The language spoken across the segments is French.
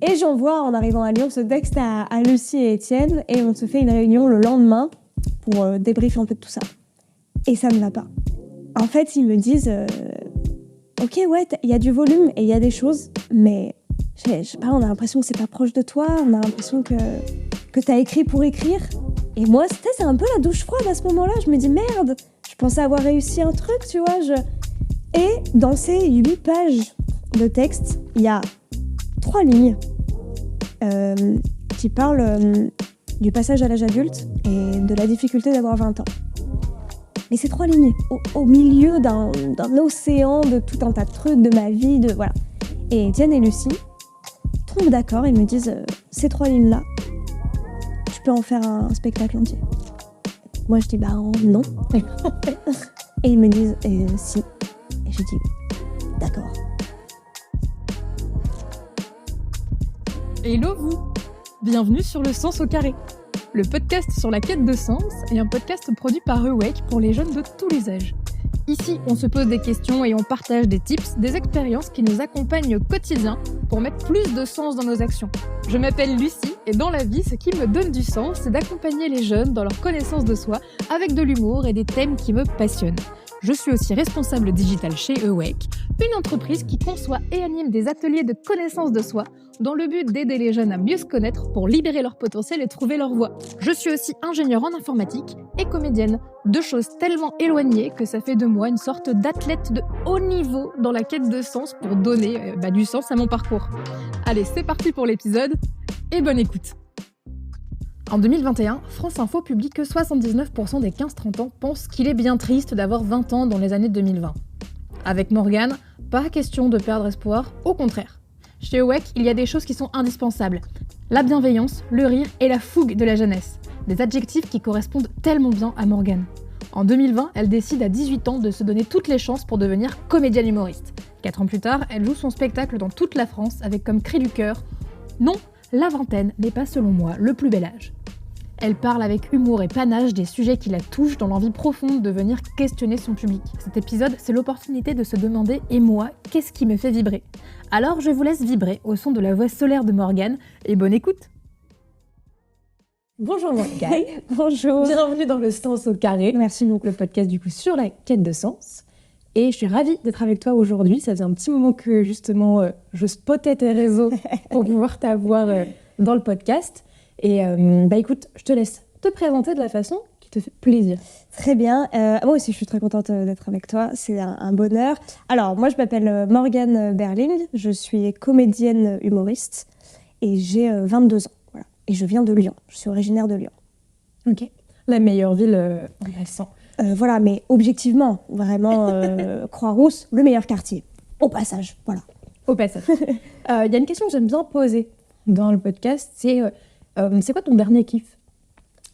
Et j'envoie, en arrivant à Lyon, ce texte à Lucie et Étienne, et on se fait une réunion le lendemain pour débriefer un peu de tout ça. Et ça ne va pas. En fait, ils me disent ok, ouais, il y a du volume et il y a des choses, mais je sais pas, on a l'impression que c'est pas proche de toi, on a l'impression que t'as écrit pour écrire. Et moi, c'est un peu la douche froide à ce moment-là. Je me dis merde, je pensais avoir réussi un truc, tu vois. Et dans ces 8 pages de texte, il y a 3 lignes qui parlent du passage à l'âge adulte et de la difficulté d'avoir 20 ans. Mais ces 3 lignes, au milieu d'un océan de tout un tas de trucs, de ma vie, voilà. Et Étienne et Lucie tombent d'accord et me disent ces 3 lignes-là, tu peux en faire un spectacle entier. Moi, je dis non. Et ils me disent si. Et je dis d'accord. Hello vous! Bienvenue sur Le Sens au Carré, le podcast sur la quête de sens et un podcast produit par Awake pour les jeunes de tous les âges. Ici, on se pose des questions et on partage des tips, des expériences qui nous accompagnent au quotidien pour mettre plus de sens dans nos actions. Je m'appelle Lucie et dans la vie, ce qui me donne du sens, c'est d'accompagner les jeunes dans leur connaissance de soi avec de l'humour et des thèmes qui me passionnent. Je suis aussi responsable digital chez Awake, une entreprise qui conçoit et anime des ateliers de connaissance de soi dans le but d'aider les jeunes à mieux se connaître pour libérer leur potentiel et trouver leur voie. Je suis aussi ingénieure en informatique et comédienne, 2 choses tellement éloignées que ça fait de moi une sorte d'athlète de haut niveau dans la quête de sens pour donner du sens à mon parcours. Allez, c'est parti pour l'épisode et bonne écoute. En 2021, France Info publie que 79% des 15-30 ans pensent qu'il est bien triste d'avoir 20 ans dans les années 2020. Avec Morgane, pas question de perdre espoir, au contraire. Chez Awake, il y a des choses qui sont indispensables. La bienveillance, le rire et la fougue de la jeunesse. Des adjectifs qui correspondent tellement bien à Morgane. En 2020, elle décide à 18 ans de se donner toutes les chances pour devenir comédienne humoriste. 4 ans plus tard, elle joue son spectacle dans toute la France avec comme cri du cœur « Non, la vingtaine n'est pas selon moi le plus bel âge ». Elle parle avec humour et panache des sujets qui la touchent dans l'envie profonde de venir questionner son public. Cet épisode, c'est l'opportunité de se demander « Et moi, qu'est-ce qui me fait vibrer ?» Alors je vous laisse vibrer au son de la voix solaire de Morgane et bonne écoute. Bonjour Morgane. Bonjour. Bienvenue dans Le Sens au Carré. Merci beaucoup. Le podcast du coup sur la quête de sens. Et je suis ravie d'être avec toi aujourd'hui. Ça faisait un petit moment que justement je spottais tes réseaux pour pouvoir t'avoir dans le podcast. Et écoute, je te laisse te présenter de la façon qui te fait plaisir. Très bien. Moi aussi, je suis très contente d'être avec toi. C'est un bonheur. Alors, moi, je m'appelle Morgane Berling. Je suis comédienne humoriste et j'ai 22 ans. Voilà. Et je viens de Lyon. Je suis originaire de Lyon. Ok. La meilleure ville en passant. Voilà, mais objectivement, vraiment, Croix-Rousse, le meilleur quartier. Au passage, voilà. Au passage. Il y a une question que j'aime bien poser dans le podcast, c'est quoi ton dernier kiff ?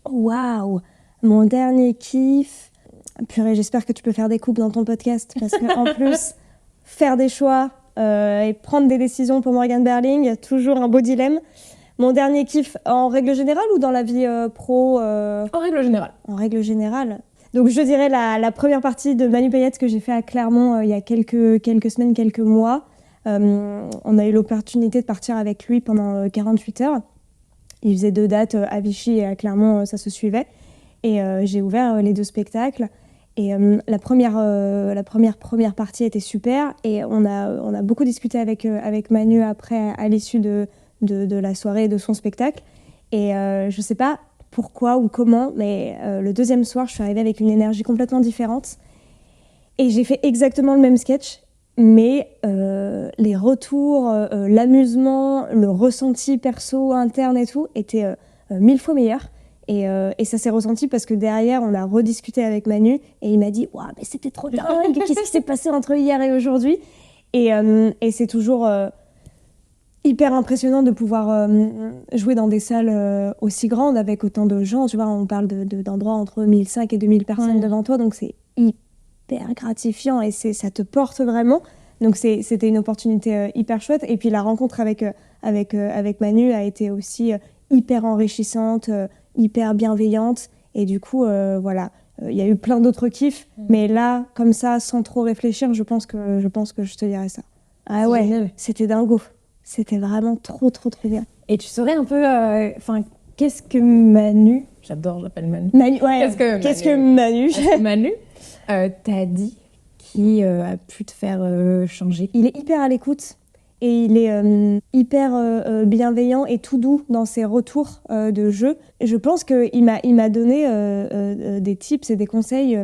Waouh, mon dernier kiff. Purée, j'espère que tu peux faire des coupes dans ton podcast parce qu'en plus, faire des choix et prendre des décisions pour Morgane Berling, toujours un beau dilemme. Mon dernier kiff en règle générale ou dans la vie pro En règle générale. En règle générale. Donc je dirais la première partie de Manu Payette que j'ai fait à Clermont il y a quelques semaines, quelques mois. On a eu l'opportunité de partir avec lui pendant 48 heures. Il faisait 2 dates à Vichy et à Clermont, ça se suivait. Et j'ai ouvert les 2 spectacles. Et la première partie était super. Et on a beaucoup discuté avec Manu après, à l'issue de la soirée de son spectacle. Et je sais pas pourquoi ou comment, mais le deuxième soir, je suis arrivée avec une énergie complètement différente. Et j'ai fait exactement le même sketch. Mais les retours, l'amusement, le ressenti perso, interne et tout, étaient 1000 fois meilleurs. Et ça s'est ressenti parce que derrière, on a rediscuté avec Manu et il m'a dit « Waouh, mais c'était trop dingue, qu'est-ce qui s'est passé entre hier et aujourd'hui ?» Et c'est toujours hyper impressionnant de pouvoir jouer dans des salles aussi grandes avec autant de gens. Tu vois, on parle d'endroits entre 1500 et 2000 personnes devant toi, donc c'est hyper gratifiant et ça te porte vraiment. Donc c'était une opportunité hyper chouette. Et puis la rencontre avec Manu a été aussi hyper enrichissante, hyper bienveillante. Et du coup, voilà, il y a eu plein d'autres kiffs. Mais là, comme ça, sans trop réfléchir, je pense que je te dirais ça. Ah ouais, c'était dingo. C'était vraiment trop bien. Et tu saurais un peu, qu'est-ce que Manu, j'appelle Manu. Ouais, qu'est-ce que Manu Manu t'a dit qui a pu te faire changer? Il est hyper à l'écoute et il est hyper bienveillant et tout doux dans ses retours de jeu. Et je pense qu'il m'a donné des tips et des conseils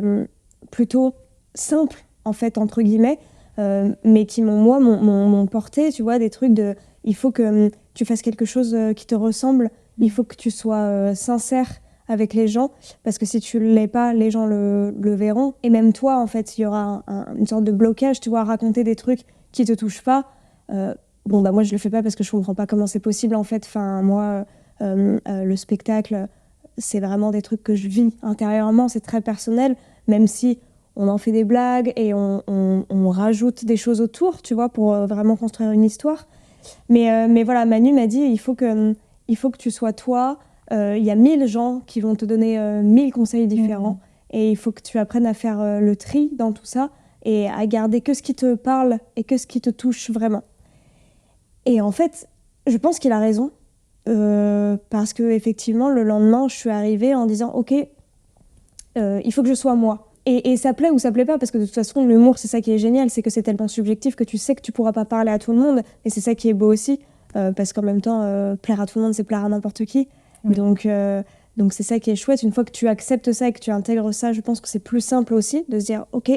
plutôt simples, en fait, entre guillemets, mais qui m'ont porté, tu vois, des trucs de... Il faut que tu fasses quelque chose qui te ressemble, il faut que tu sois sincère avec les gens, parce que si tu ne l'es pas, les gens le verront. Et même toi, en fait, il y aura une sorte de blocage, tu vois, à raconter des trucs qui ne te touchent pas. Moi, je ne le fais pas parce que je ne comprends pas comment c'est possible, en fait. Enfin, moi, le spectacle, c'est vraiment des trucs que je vis intérieurement, c'est très personnel, même si on en fait des blagues et on rajoute des choses autour, tu vois, pour vraiment construire une histoire. Mais voilà, Manu m'a dit, il faut que tu sois toi. Il y a 1000 gens qui vont te donner 1000 conseils différents. Et il faut que tu apprennes à faire le tri dans tout ça et à garder que ce qui te parle et que ce qui te touche vraiment. Et en fait, je pense qu'il a raison. Parce qu'effectivement, le lendemain, je suis arrivée en disant « Ok, il faut que je sois moi ». Et ça plaît ou ça plaît pas, parce que de toute façon, l'humour, c'est ça qui est génial, c'est que c'est tellement subjectif que tu sais que tu pourras pas parler à tout le monde. Et c'est ça qui est beau aussi, parce qu'en même temps, plaire à tout le monde, c'est plaire à n'importe qui. Oui. Donc c'est ça qui est chouette. Une fois que tu acceptes ça et que tu intègres ça, je pense que c'est plus simple aussi de se dire « Ok,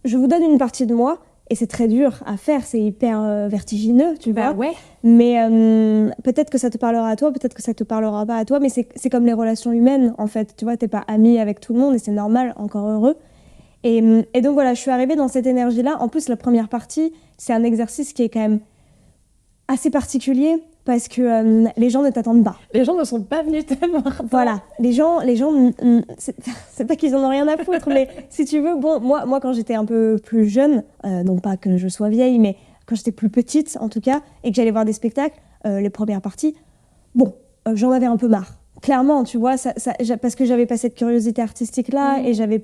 je vous donne une partie de moi ». Et c'est très dur à faire, c'est hyper vertigineux, tu vois. Ouais. Mais peut-être que ça te parlera à toi, peut-être que ça te parlera pas à toi, mais c'est comme les relations humaines, en fait. Tu vois, t'es pas ami avec tout le monde et c'est normal, encore heureux. Et donc voilà, je suis arrivée dans cette énergie-là. En plus, la première partie, c'est un exercice qui est quand même assez particulier parce que les gens ne t'attendent pas. Les gens ne sont pas venus te voir. Voilà, les gens c'est pas qu'ils en ont rien à foutre, mais si tu veux, bon, moi quand j'étais un peu plus jeune, non pas que je sois vieille, mais quand j'étais plus petite en tout cas, et que j'allais voir des spectacles, les premières parties, j'en avais un peu marre. Clairement, tu vois, parce que j'avais pas cette curiosité artistique-là et j'avais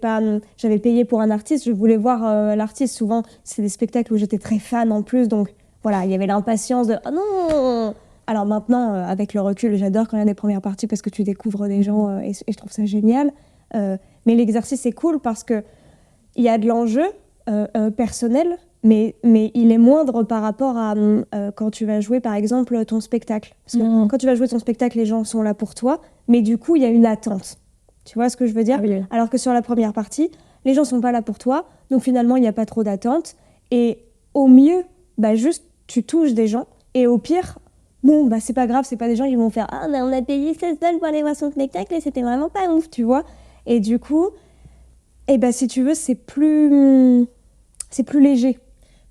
payé pour un artiste, je voulais voir l'artiste. Souvent, c'est des spectacles où j'étais très fan en plus, donc voilà, il y avait l'impatience de « Oh non !» Alors maintenant, avec le recul, j'adore quand il y a des premières parties parce que tu découvres des gens et je trouve ça génial. Mais l'exercice est cool parce qu'il y a de l'enjeu personnel, mais il est moindre par rapport à quand tu vas jouer, par exemple, ton spectacle. Parce que quand tu vas jouer ton spectacle, les gens sont là pour toi, mais du coup, il y a une attente. Tu vois ce que je veux dire ? Oui. Alors que sur la première partie, les gens ne sont pas là pour toi, donc finalement, il n'y a pas trop d'attente. Et au mieux, juste tu touches des gens, et au pire... c'est pas grave, c'est pas des gens qui vont faire « Ah, on a payé 16 balles pour aller voir son spectacle et c'était vraiment pas ouf, tu vois ?» Et du coup, si tu veux, c'est plus léger.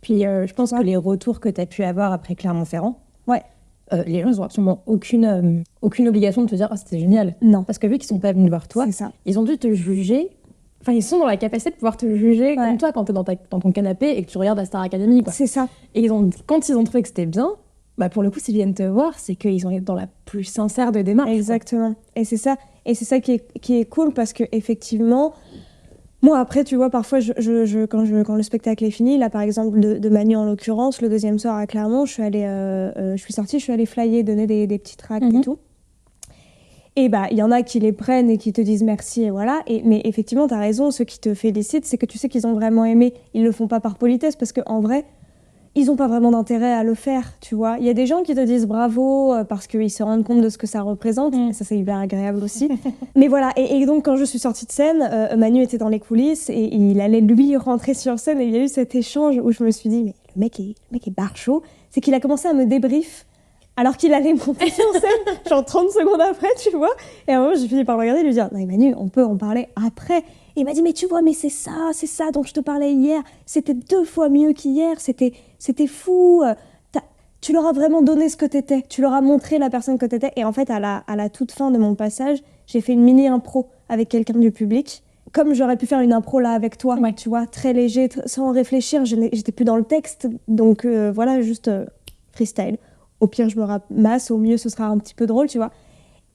Puis je pense que les retours que tu as pu avoir après Clermont-Ferrand, les gens, ils ont absolument aucune obligation de te dire « Ah, c'était génial ». Non. Parce que vu qu'ils sont pas venus voir toi, ils ont dû te juger. Enfin, ils sont dans la capacité de pouvoir te juger comme toi quand t'es dans ton canapé et que tu regardes la Star Academy, quoi. C'est ça. Et quand ils ont trouvé que c'était bien... pour le coup, s'ils viennent te voir, c'est qu'ils ont été dans la plus sincère de démarche. Exactement. Quoi. Et c'est ça qui est cool parce que effectivement, moi après, tu vois, parfois, quand le spectacle est fini, là par exemple de Manu en l'occurrence, le deuxième soir à Clermont, je suis sortie, je suis allée flyer, donner des petits tracts et tout. Et il y en a qui les prennent et qui te disent merci et voilà. Mais effectivement, t'as raison, ceux qui te félicitent, c'est que tu sais qu'ils ont vraiment aimé. Ils le font pas par politesse parce qu'en vrai, ils n'ont pas vraiment d'intérêt à le faire, tu vois. Il y a des gens qui te disent bravo parce qu'ils se rendent compte de ce que ça représente. Et ça, c'est hyper agréable aussi. Mais voilà, et donc quand je suis sortie de scène, Manu était dans les coulisses et il allait lui rentrer sur scène et il y a eu cet échange où je me suis dit, mais le mec est barchot. C'est qu'il a commencé à me débrief alors qu'il allait monter sur scène, genre 30 secondes après, tu vois. Et à un moment, j'ai fini par le regarder et lui dire, non, Manu, on peut en parler après. Et il m'a dit, mais tu vois, mais c'est ça dont je te parlais hier. C'était 2 fois mieux qu'hier. C'était fou. Tu leur as vraiment donné ce que t'étais. Tu leur as montré la personne que t'étais. Et en fait, à la toute fin de mon passage, j'ai fait une mini impro avec quelqu'un du public. Comme j'aurais pu faire une impro là avec toi, tu vois, très léger, sans réfléchir. J'étais plus dans le texte. Donc voilà, juste freestyle. Au pire, je me ramasse. Au mieux, ce sera un petit peu drôle, tu vois.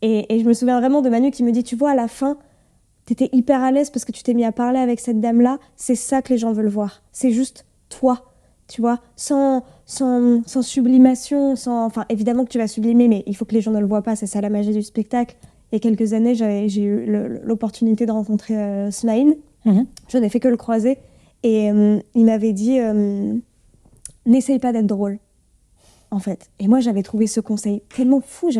Et je me souviens vraiment de Manu qui me dit, tu vois, à la fin... T'étais hyper à l'aise parce que tu t'es mis à parler avec cette dame-là. C'est ça que les gens veulent voir. C'est juste toi, tu vois, sans sans sublimation, enfin évidemment que tu vas sublimer, mais il faut que les gens ne le voient pas, c'est ça la magie du spectacle. Il y a quelques années, j'ai eu l'opportunité de rencontrer Smaïn. Je n'ai fait que le croiser et il m'avait dit n'essaye pas d'être drôle, en fait. Et moi, j'avais trouvé ce conseil tellement fou.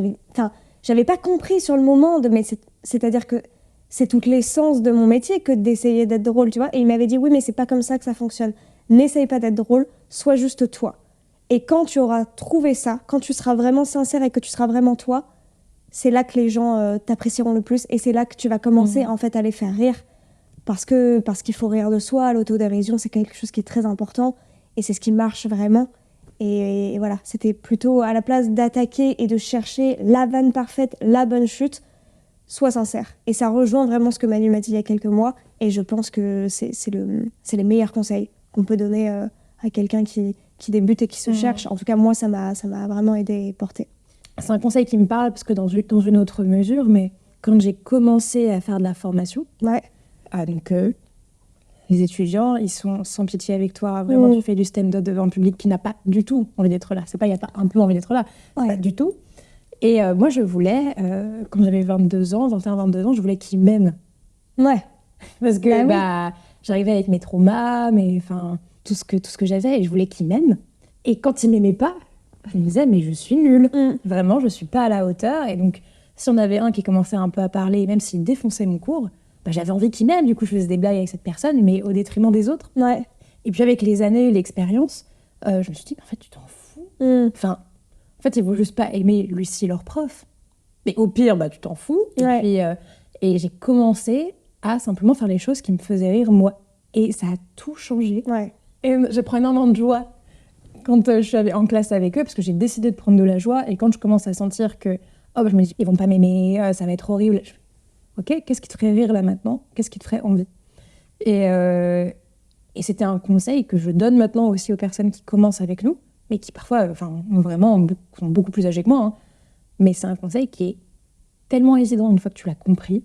J'avais pas compris sur le moment, mais c'est-à-dire que c'est toute l'essence de mon métier que d'essayer d'être drôle, tu vois. Et il m'avait dit oui, mais c'est pas comme ça que ça fonctionne. N'essaye pas d'être drôle, sois juste toi. Et quand tu auras trouvé ça, quand tu seras vraiment sincère et que tu seras vraiment toi, c'est là que les gens t'apprécieront le plus et c'est là que tu vas commencer en fait à les faire rire parce qu'il faut rire de soi. L'autodérision, c'est quelque chose qui est très important et c'est ce qui marche vraiment. Et voilà, c'était plutôt à la place d'attaquer et de chercher la vanne parfaite, la bonne chute, sois sincère. Et ça rejoint vraiment ce que Manu m'a dit il y a quelques mois et je pense que c'est les meilleurs conseils qu'on peut donner à quelqu'un qui débute et qui se cherche. En tout cas, moi, ça m'a vraiment aidé et porté. C'est un conseil qui me parle parce que dans une autre mesure, mais quand j'ai commencé à faire de la formation, donc les étudiants, ils sont sans pitié avec toi. Vraiment, tu fais du stand-up devant un public qui n'a pas du tout envie d'être là. C'est pas, il n'y a pas un peu envie d'être là, pas du tout. Et moi, je voulais, quand j'avais 22 ans, je voulais qu'ils m'aiment. Ouais. Parce que j'arrivais avec mes traumas, tout ce que j'avais, et je voulais qu'ils m'aiment. Et quand ils m'aimaient pas, je me disais, mais je suis nulle. Vraiment, je suis pas à la hauteur. Et donc, si on avait un qui commençait un peu à parler, même s'il défonçait mon cours, j'avais envie qu'il m'aime. Du coup, je faisais des blagues avec cette personne, mais au détriment des autres. Ouais. Et puis, avec les années, l'expérience, je me suis dit, en fait, tu t'en fous. En fait, ils vont juste pas aimer Lucie, leur prof. Mais au pire, tu t'en fous. Et puis, et j'ai commencé à simplement faire les choses qui me faisaient rire, moi. Et ça a tout changé. Ouais. Et je prends énormément de joie quand je suis en classe avec eux, parce que j'ai décidé de prendre de la joie. Et quand je commence à sentir que, je me dis, ils vont pas m'aimer, ça va être horrible. Ok, qu'est-ce qui te ferait rire là maintenant ? Qu'est-ce qui te ferait envie ? Et c'était un conseil que je donne maintenant aussi aux personnes qui commencent avec nous, mais qui parfois, vraiment, sont beaucoup plus âgées que moi. Mais c'est un conseil qui est tellement évident une fois que tu l'as compris.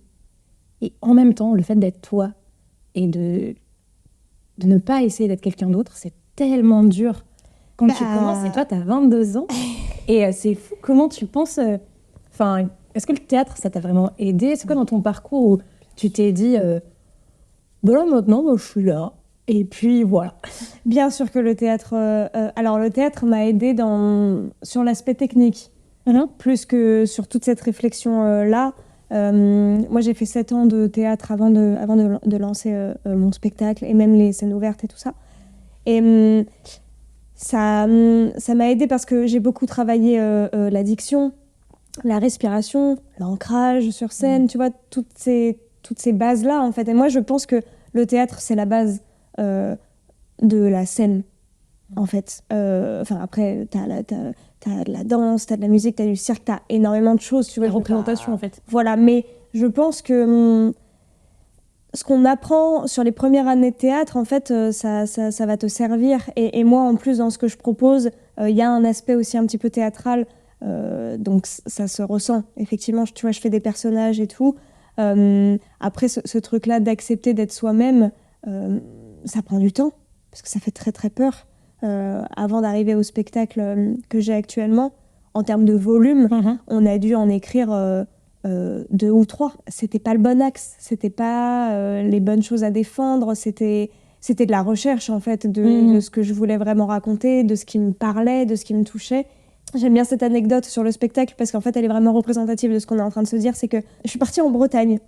Et en même temps, le fait d'être toi et de ne pas essayer d'être quelqu'un d'autre, c'est tellement dur. Quand tu commences, et toi, t'as 22 ans, et c'est fou comment tu penses... est-ce que le théâtre, ça t'a vraiment aidé ? C'est quoi dans ton parcours où tu t'es dit, là, maintenant, je suis là, et puis voilà. Bien sûr que le théâtre... alors, le théâtre m'a aidé sur l'aspect technique, plus que sur toute cette réflexion-là. Moi, j'ai fait 7 ans de théâtre avant de lancer mon spectacle, et même les scènes ouvertes et tout ça. Et... Ça m'a aidée parce que j'ai beaucoup travaillé la diction, la respiration, l'ancrage sur scène, tu vois, toutes ces bases-là, en fait. Et moi, je pense que le théâtre, c'est la base de la scène, en fait. Après, t'as de la danse, t'as de la musique, t'as du cirque, t'as énormément de choses. Tu vois, la représentation, en fait. Voilà, mais je pense que... ce qu'on apprend sur les premières années de théâtre, en fait, ça va te servir. Et moi, en plus, dans ce que je propose, il y a un aspect aussi un petit peu théâtral. Donc, ça se ressent. Effectivement, tu vois, je fais des personnages et tout. Après, ce truc-là d'accepter d'être soi-même, ça prend du temps. Parce que ça fait très, très peur. Avant d'arriver au spectacle que j'ai actuellement, en termes de volume, on a dû en écrire... 2 ou 3. C'était pas le bon axe, c'était pas les bonnes choses à défendre, c'était de la recherche en fait de ce que je voulais vraiment raconter, de ce qui me parlait, de ce qui me touchait. J'aime bien cette anecdote sur le spectacle parce qu'en fait elle est vraiment représentative de ce qu'on est en train de se dire, c'est que je suis partie en Bretagne,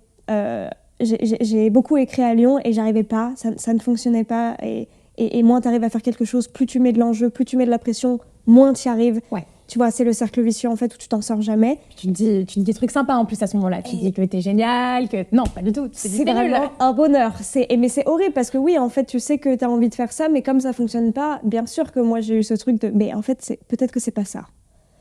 j'ai beaucoup écrit à Lyon et j'arrivais pas, ça ne fonctionnait pas et moins t'arrives à faire quelque chose, plus tu mets de l'enjeu, plus tu mets de la pression, moins t'y arrives. Ouais. Tu vois, c'est le cercle vicieux en fait où tu t'en sors jamais. Tu dis des trucs sympas en plus à ce moment-là. Tu dis que t'es génial, que... Non, pas du tout. C'est vraiment un bonheur. Mais c'est horrible parce que oui, en fait, tu sais que t'as envie de faire ça, mais comme ça fonctionne pas, bien sûr que moi j'ai eu ce truc de... Mais en fait, peut-être que c'est pas ça.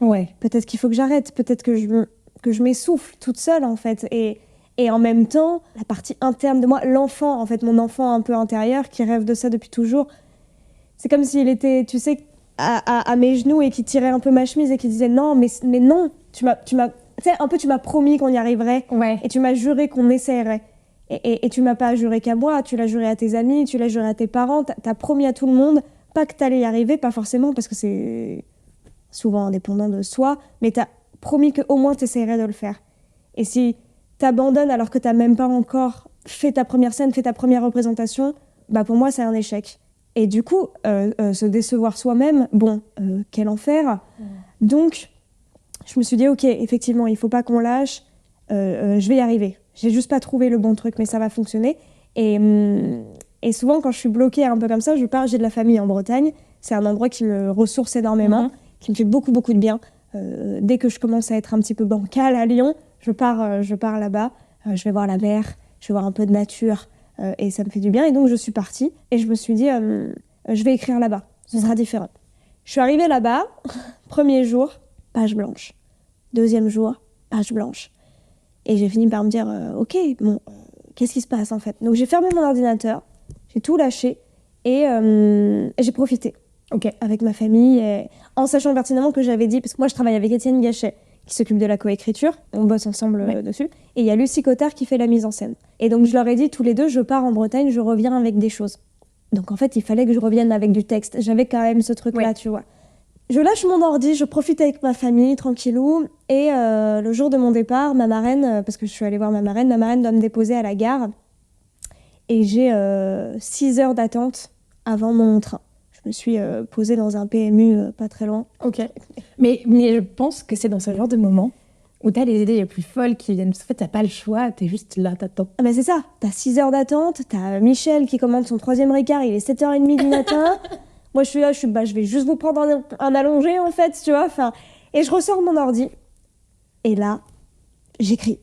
Ouais. Peut-être qu'il faut que j'arrête, peut-être que je m'essouffle toute seule en fait. Et en même temps, la partie interne de moi, l'enfant, en fait, mon enfant un peu intérieur qui rêve de ça depuis toujours, c'est comme s'il était, tu sais... À mes genoux et qui tirait un peu ma chemise et qui disait non, mais non, tu m'as tu sais, un peu tu m'as promis qu'on y arriverait et tu m'as juré qu'on essaierait et tu m'as pas juré qu'à moi, tu l'as juré à tes amis, tu l'as juré à tes parents, t'as promis à tout le monde pas que t'allais y arriver, pas forcément, parce que c'est souvent indépendant de soi, mais t'as promis qu'au moins t'essaierais de le faire. Et si t'abandonnes alors que t'as même pas encore fait ta première scène, fait ta première représentation, bah pour moi c'est un échec. Et du coup, se décevoir soi-même, quel enfer. Donc, je me suis dit, ok, effectivement, il faut pas qu'on lâche, je vais y arriver. J'ai juste pas trouvé le bon truc, mais ça va fonctionner. Et souvent, quand je suis bloquée un peu comme ça, j'ai de la famille en Bretagne. C'est un endroit qui me ressource énormément, qui me fait beaucoup, beaucoup de bien. Dès que je commence à être un petit peu bancale à Lyon, je pars là-bas. Je vais voir la mer, je vais voir un peu de nature. Et ça me fait du bien. Et donc, je suis partie. Et je me suis dit, je vais écrire là-bas. Ce sera différent. Je suis arrivée là-bas. Premier jour, page blanche. Deuxième jour, page blanche. Et j'ai fini par me dire, qu'est-ce qui se passe en fait? Donc, j'ai fermé mon ordinateur. J'ai tout lâché. Et j'ai profité. Avec ma famille. En sachant pertinemment que j'avais dit... Parce que moi, je travaille avec Étienne Gachet, qui s'occupe de la coécriture. On bosse ensemble dessus. Et il y a Lucie Cotard qui fait la mise en scène. Et donc, je leur ai dit tous les deux, je pars en Bretagne, je reviens avec des choses. Donc, en fait, il fallait que je revienne avec du texte. J'avais quand même ce truc-là, tu vois. Je lâche mon ordi, je profite avec ma famille, tranquillou. Et le jour de mon départ, ma marraine, parce que je suis allée voir ma marraine doit me déposer à la gare. Et j'ai 6 heures d'attente avant mon train. Je me suis posée dans un PMU pas très loin. Mais je pense que c'est dans ce genre de moment où t'as les idées les plus folles qui viennent. En fait, t'as pas le choix, t'es juste là, t'attends. Ah ben c'est ça, t'as 6 heures d'attente, t'as Michel qui commande son 3e Ricard, il est 7h30 du matin. Moi je suis là, je vais juste vous prendre un allongé en fait, tu vois. Enfin, et je ressors mon ordi. Et là, j'écris.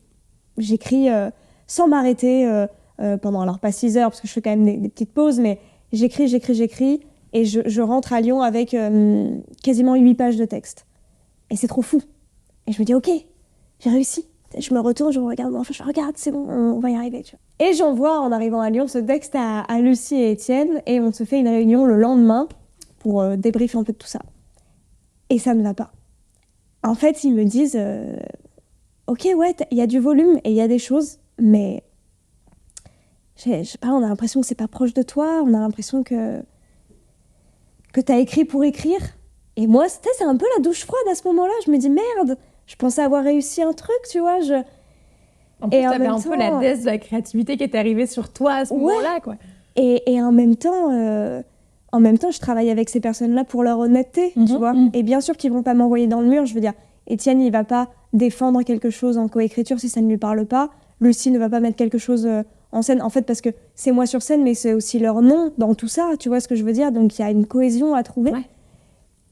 J'écris sans m'arrêter pendant, alors pas 6 heures parce que je fais quand même des petites pauses, mais j'écris. Et je rentre à Lyon avec quasiment 8 pages de texte. Et c'est trop fou. Et je me dis, ok, j'ai réussi. Je me retourne, je regarde mon enfant, je regarde, c'est bon, on va y arriver. Tu vois. Et j'envoie, en arrivant à Lyon, ce texte à Lucie et Étienne. Et on se fait une réunion le lendemain pour débriefer un peu de tout ça. Et ça ne va pas. En fait, ils me disent, ok, ouais, il y a du volume et il y a des choses, mais je sais pas, on a l'impression que c'est pas proche de toi, on a l'impression que t'as écrit pour écrire. Et moi, c'est un peu la douche froide à ce moment-là. Je me dis, merde, je pensais avoir réussi un truc, tu vois. En plus, t'avais un peu la baisse de la créativité qui était arrivée sur toi à ce moment-là, quoi. Et en même temps, je travaille avec ces personnes-là pour leur honnêteté, tu vois. Et bien sûr qu'ils vont pas m'envoyer dans le mur. Je veux dire, Étienne, il va pas défendre quelque chose en coécriture si ça ne lui parle pas. Lucie ne va pas mettre quelque chose en scène, en fait, parce que c'est moi sur scène, mais c'est aussi leur nom dans tout ça, tu vois ce que je veux dire. Donc, il y a une cohésion à trouver.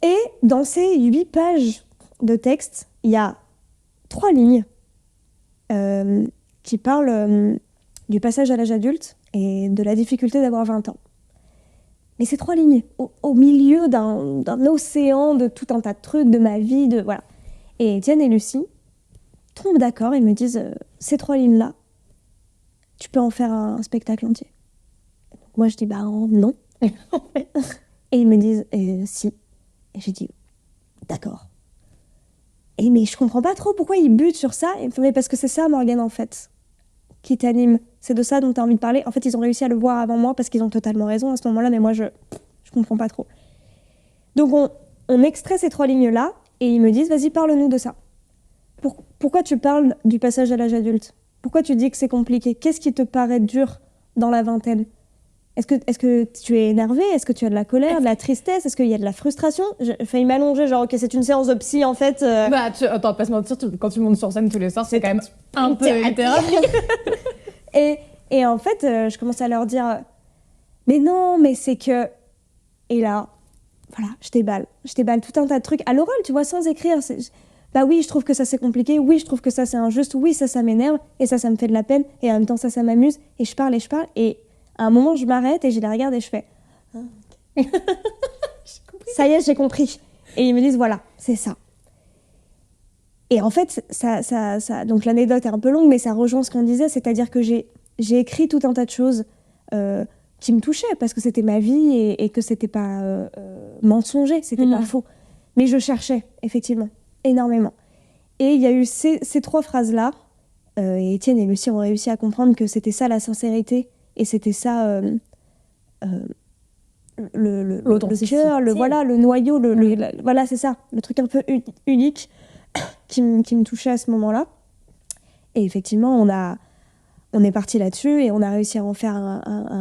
Et dans ces 8 pages de texte, il y a 3 lignes qui parlent du passage à l'âge adulte et de la difficulté d'avoir 20 ans. Mais ces 3 lignes, au milieu d'un océan de tout un tas de trucs, de ma vie, voilà. Et Étienne et Lucie tombent d'accord et me disent ces 3 lignes-là, tu peux en faire un spectacle entier. Donc moi, je dis non. Et ils me disent si. Et j'ai dit d'accord. Mais je comprends pas trop pourquoi ils butent sur ça. Mais parce que c'est ça, Morgane, en fait, qui t'anime. C'est de ça dont tu as envie de parler. En fait, ils ont réussi à le voir avant moi parce qu'ils ont totalement raison à ce moment-là, mais moi, je comprends pas trop. Donc, on extrait ces 3 lignes-là et ils me disent, vas-y, parle-nous de ça. Pourquoi tu parles du passage à l'âge adulte? Pourquoi tu dis que c'est compliqué? Qu'est-ce qui te paraît dur dans la vingtaine? Est-ce que tu es énervé? Est-ce que tu as de la colère, de la tristesse? Est-ce qu'il y a de la frustration? J'ai failli m'allonger, genre, ok, c'est une séance de psy, en fait. Attends, pas se mentir, quand tu montes sur scène tous les soirs, c'est quand même un peu une thérapie. et en fait, je commence à leur dire, mais non, mais c'est que... Et là, voilà, je déballe tout un tas de trucs à l'oral, tu vois, sans écrire. Bah oui, je trouve que ça c'est compliqué, oui, je trouve que ça c'est injuste, oui, ça m'énerve, et ça me fait de la peine, et en même temps ça m'amuse, et je parle, et à un moment je m'arrête et je les regarde et je fais ça y est, j'ai compris. Et ils me disent voilà, c'est ça. Et en fait, ça donc l'anecdote est un peu longue, mais ça rejoint ce qu'on disait, c'est-à-dire que j'ai écrit tout un tas de choses qui me touchaient, parce que c'était ma vie et que c'était pas mensonger, c'était pas faux. Mais je cherchais, effectivement, énormément. Et il y a eu ces 3 phrases-là, et Étienne et Lucie ont réussi à comprendre que c'était ça la sincérité, et c'était ça le L'authenticité. cœur, le noyau, voilà, c'est ça, le truc un peu unique qui me touchait à ce moment-là. Et effectivement, on est parti là-dessus et on a réussi à en faire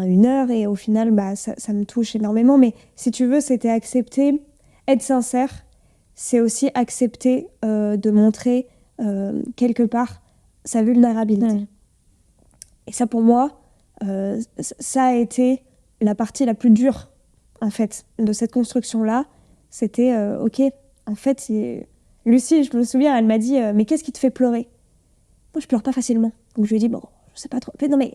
une heure. Et au final, ça me touche énormément. Mais si tu veux, c'était accepter, être sincère, c'est aussi accepter de montrer quelque part sa vulnérabilité. Et ça, pour moi, ça a été la partie la plus dure, en fait, de cette construction-là. C'était, OK, en fait, Lucie, je me souviens, elle m'a dit « Mais qu'est-ce qui te fait pleurer ?» Moi, je pleure pas facilement. Donc, je lui ai dit « Bon, je sais pas trop. » Non, mais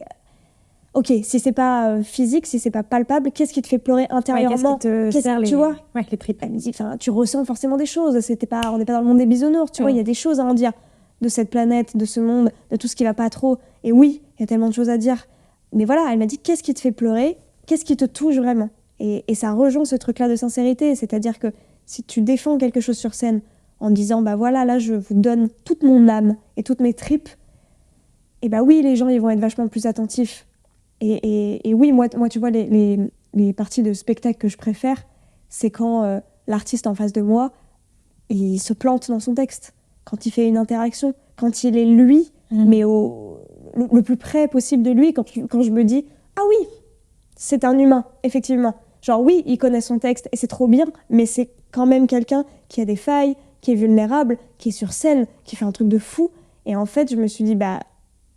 OK, si c'est pas physique, si c'est pas palpable, qu'est-ce qui te fait pleurer intérieurement? Qu'est-ce qui te serre tu vois? les tripes. Elle me dit « Tu ressens forcément des choses. On n'est pas dans le monde des bisounours. Tu vois, il y a des choses à en dire de cette planète, de ce monde, de tout ce qui va pas trop. Et oui, il y a tellement de choses à dire. Mais voilà, elle m'a dit « Qu'est-ce qui te fait pleurer? Qu'est-ce qui te touche vraiment ?» Et ça rejoint ce truc-là de sincérité. C'est-à-dire que si tu défends quelque chose sur scène en disant « Voilà, là, je vous donne toute mon âme et toutes mes tripes », et oui, les gens, ils vont être vachement plus attentifs. Et oui, moi, tu vois, les parties de spectacle que je préfère, c'est quand l'artiste en face de moi, il se plante dans son texte, quand il fait une interaction, quand il est lui, mais le plus près possible de lui, quand je me dis « Ah oui, c'est un humain, effectivement. » Genre oui, il connaît son texte et c'est trop bien, mais c'est quand même quelqu'un qui a des failles, qui est vulnérable, qui est sur scène, qui fait un truc de fou. Et en fait, je me suis dit,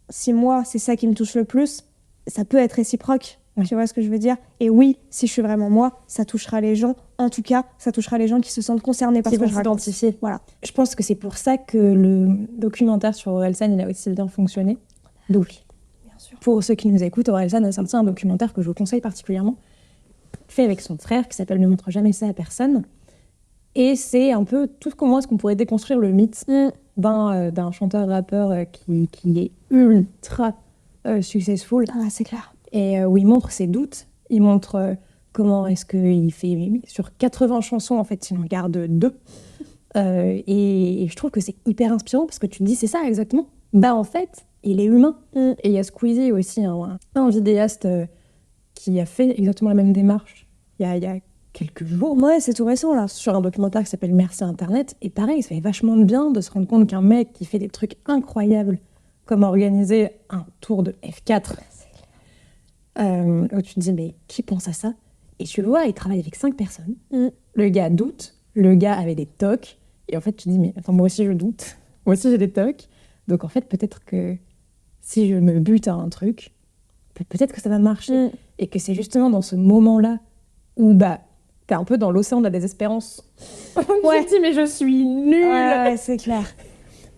si moi, c'est ça qui me touche le plus, ça peut être réciproque. Tu vois ce que je veux dire? Et oui, si je suis vraiment moi, ça touchera les gens. En tout cas, ça touchera les gens qui se sentent concernés par ce que je raconte. Voilà. Je pense que c'est pour ça que le documentaire sur Orelsan, il a aussi bien fonctionné. Donc, bien sûr. Pour ceux qui nous écoutent, Orelsan a sorti un documentaire que je vous conseille particulièrement, fait avec son frère, qui s'appelle « Ne montre jamais ça à personne ». Et c'est un peu tout comment est-ce qu'on pourrait déconstruire le mythe d'un chanteur-rappeur qui est ultra successful. Ah, c'est clair. Et où il montre ses doutes, il montre comment est-ce qu'il fait sur 80 chansons, en fait, il en garde 2. Et je trouve que c'est hyper inspirant parce que tu te dis, c'est ça exactement. En fait, il est humain. Et il y a Squeezie aussi, un vidéaste qui a fait exactement la même démarche il y a quelques jours. Ouais, c'est tout récent, là. Sur un documentaire qui s'appelle Merci Internet. Et pareil, ça fait vachement de bien de se rendre compte qu'un mec qui fait des trucs incroyables, comme organiser un tour de F4, où tu te dis, mais qui pense à ça? Et tu le vois, il travaille avec 5 personnes. Le gars doute, le gars avait des tocs. Et en fait, tu te dis, mais attends, moi aussi je doute. Moi aussi j'ai des tocs. Donc en fait, peut-être que si je me bute à un truc, peut-être que ça va marcher. Et que c'est justement dans ce moment-là où t'es un peu dans l'océan de la désespérance. Ouais. Tu te dis, mais je suis nulle. Ouais, c'est clair.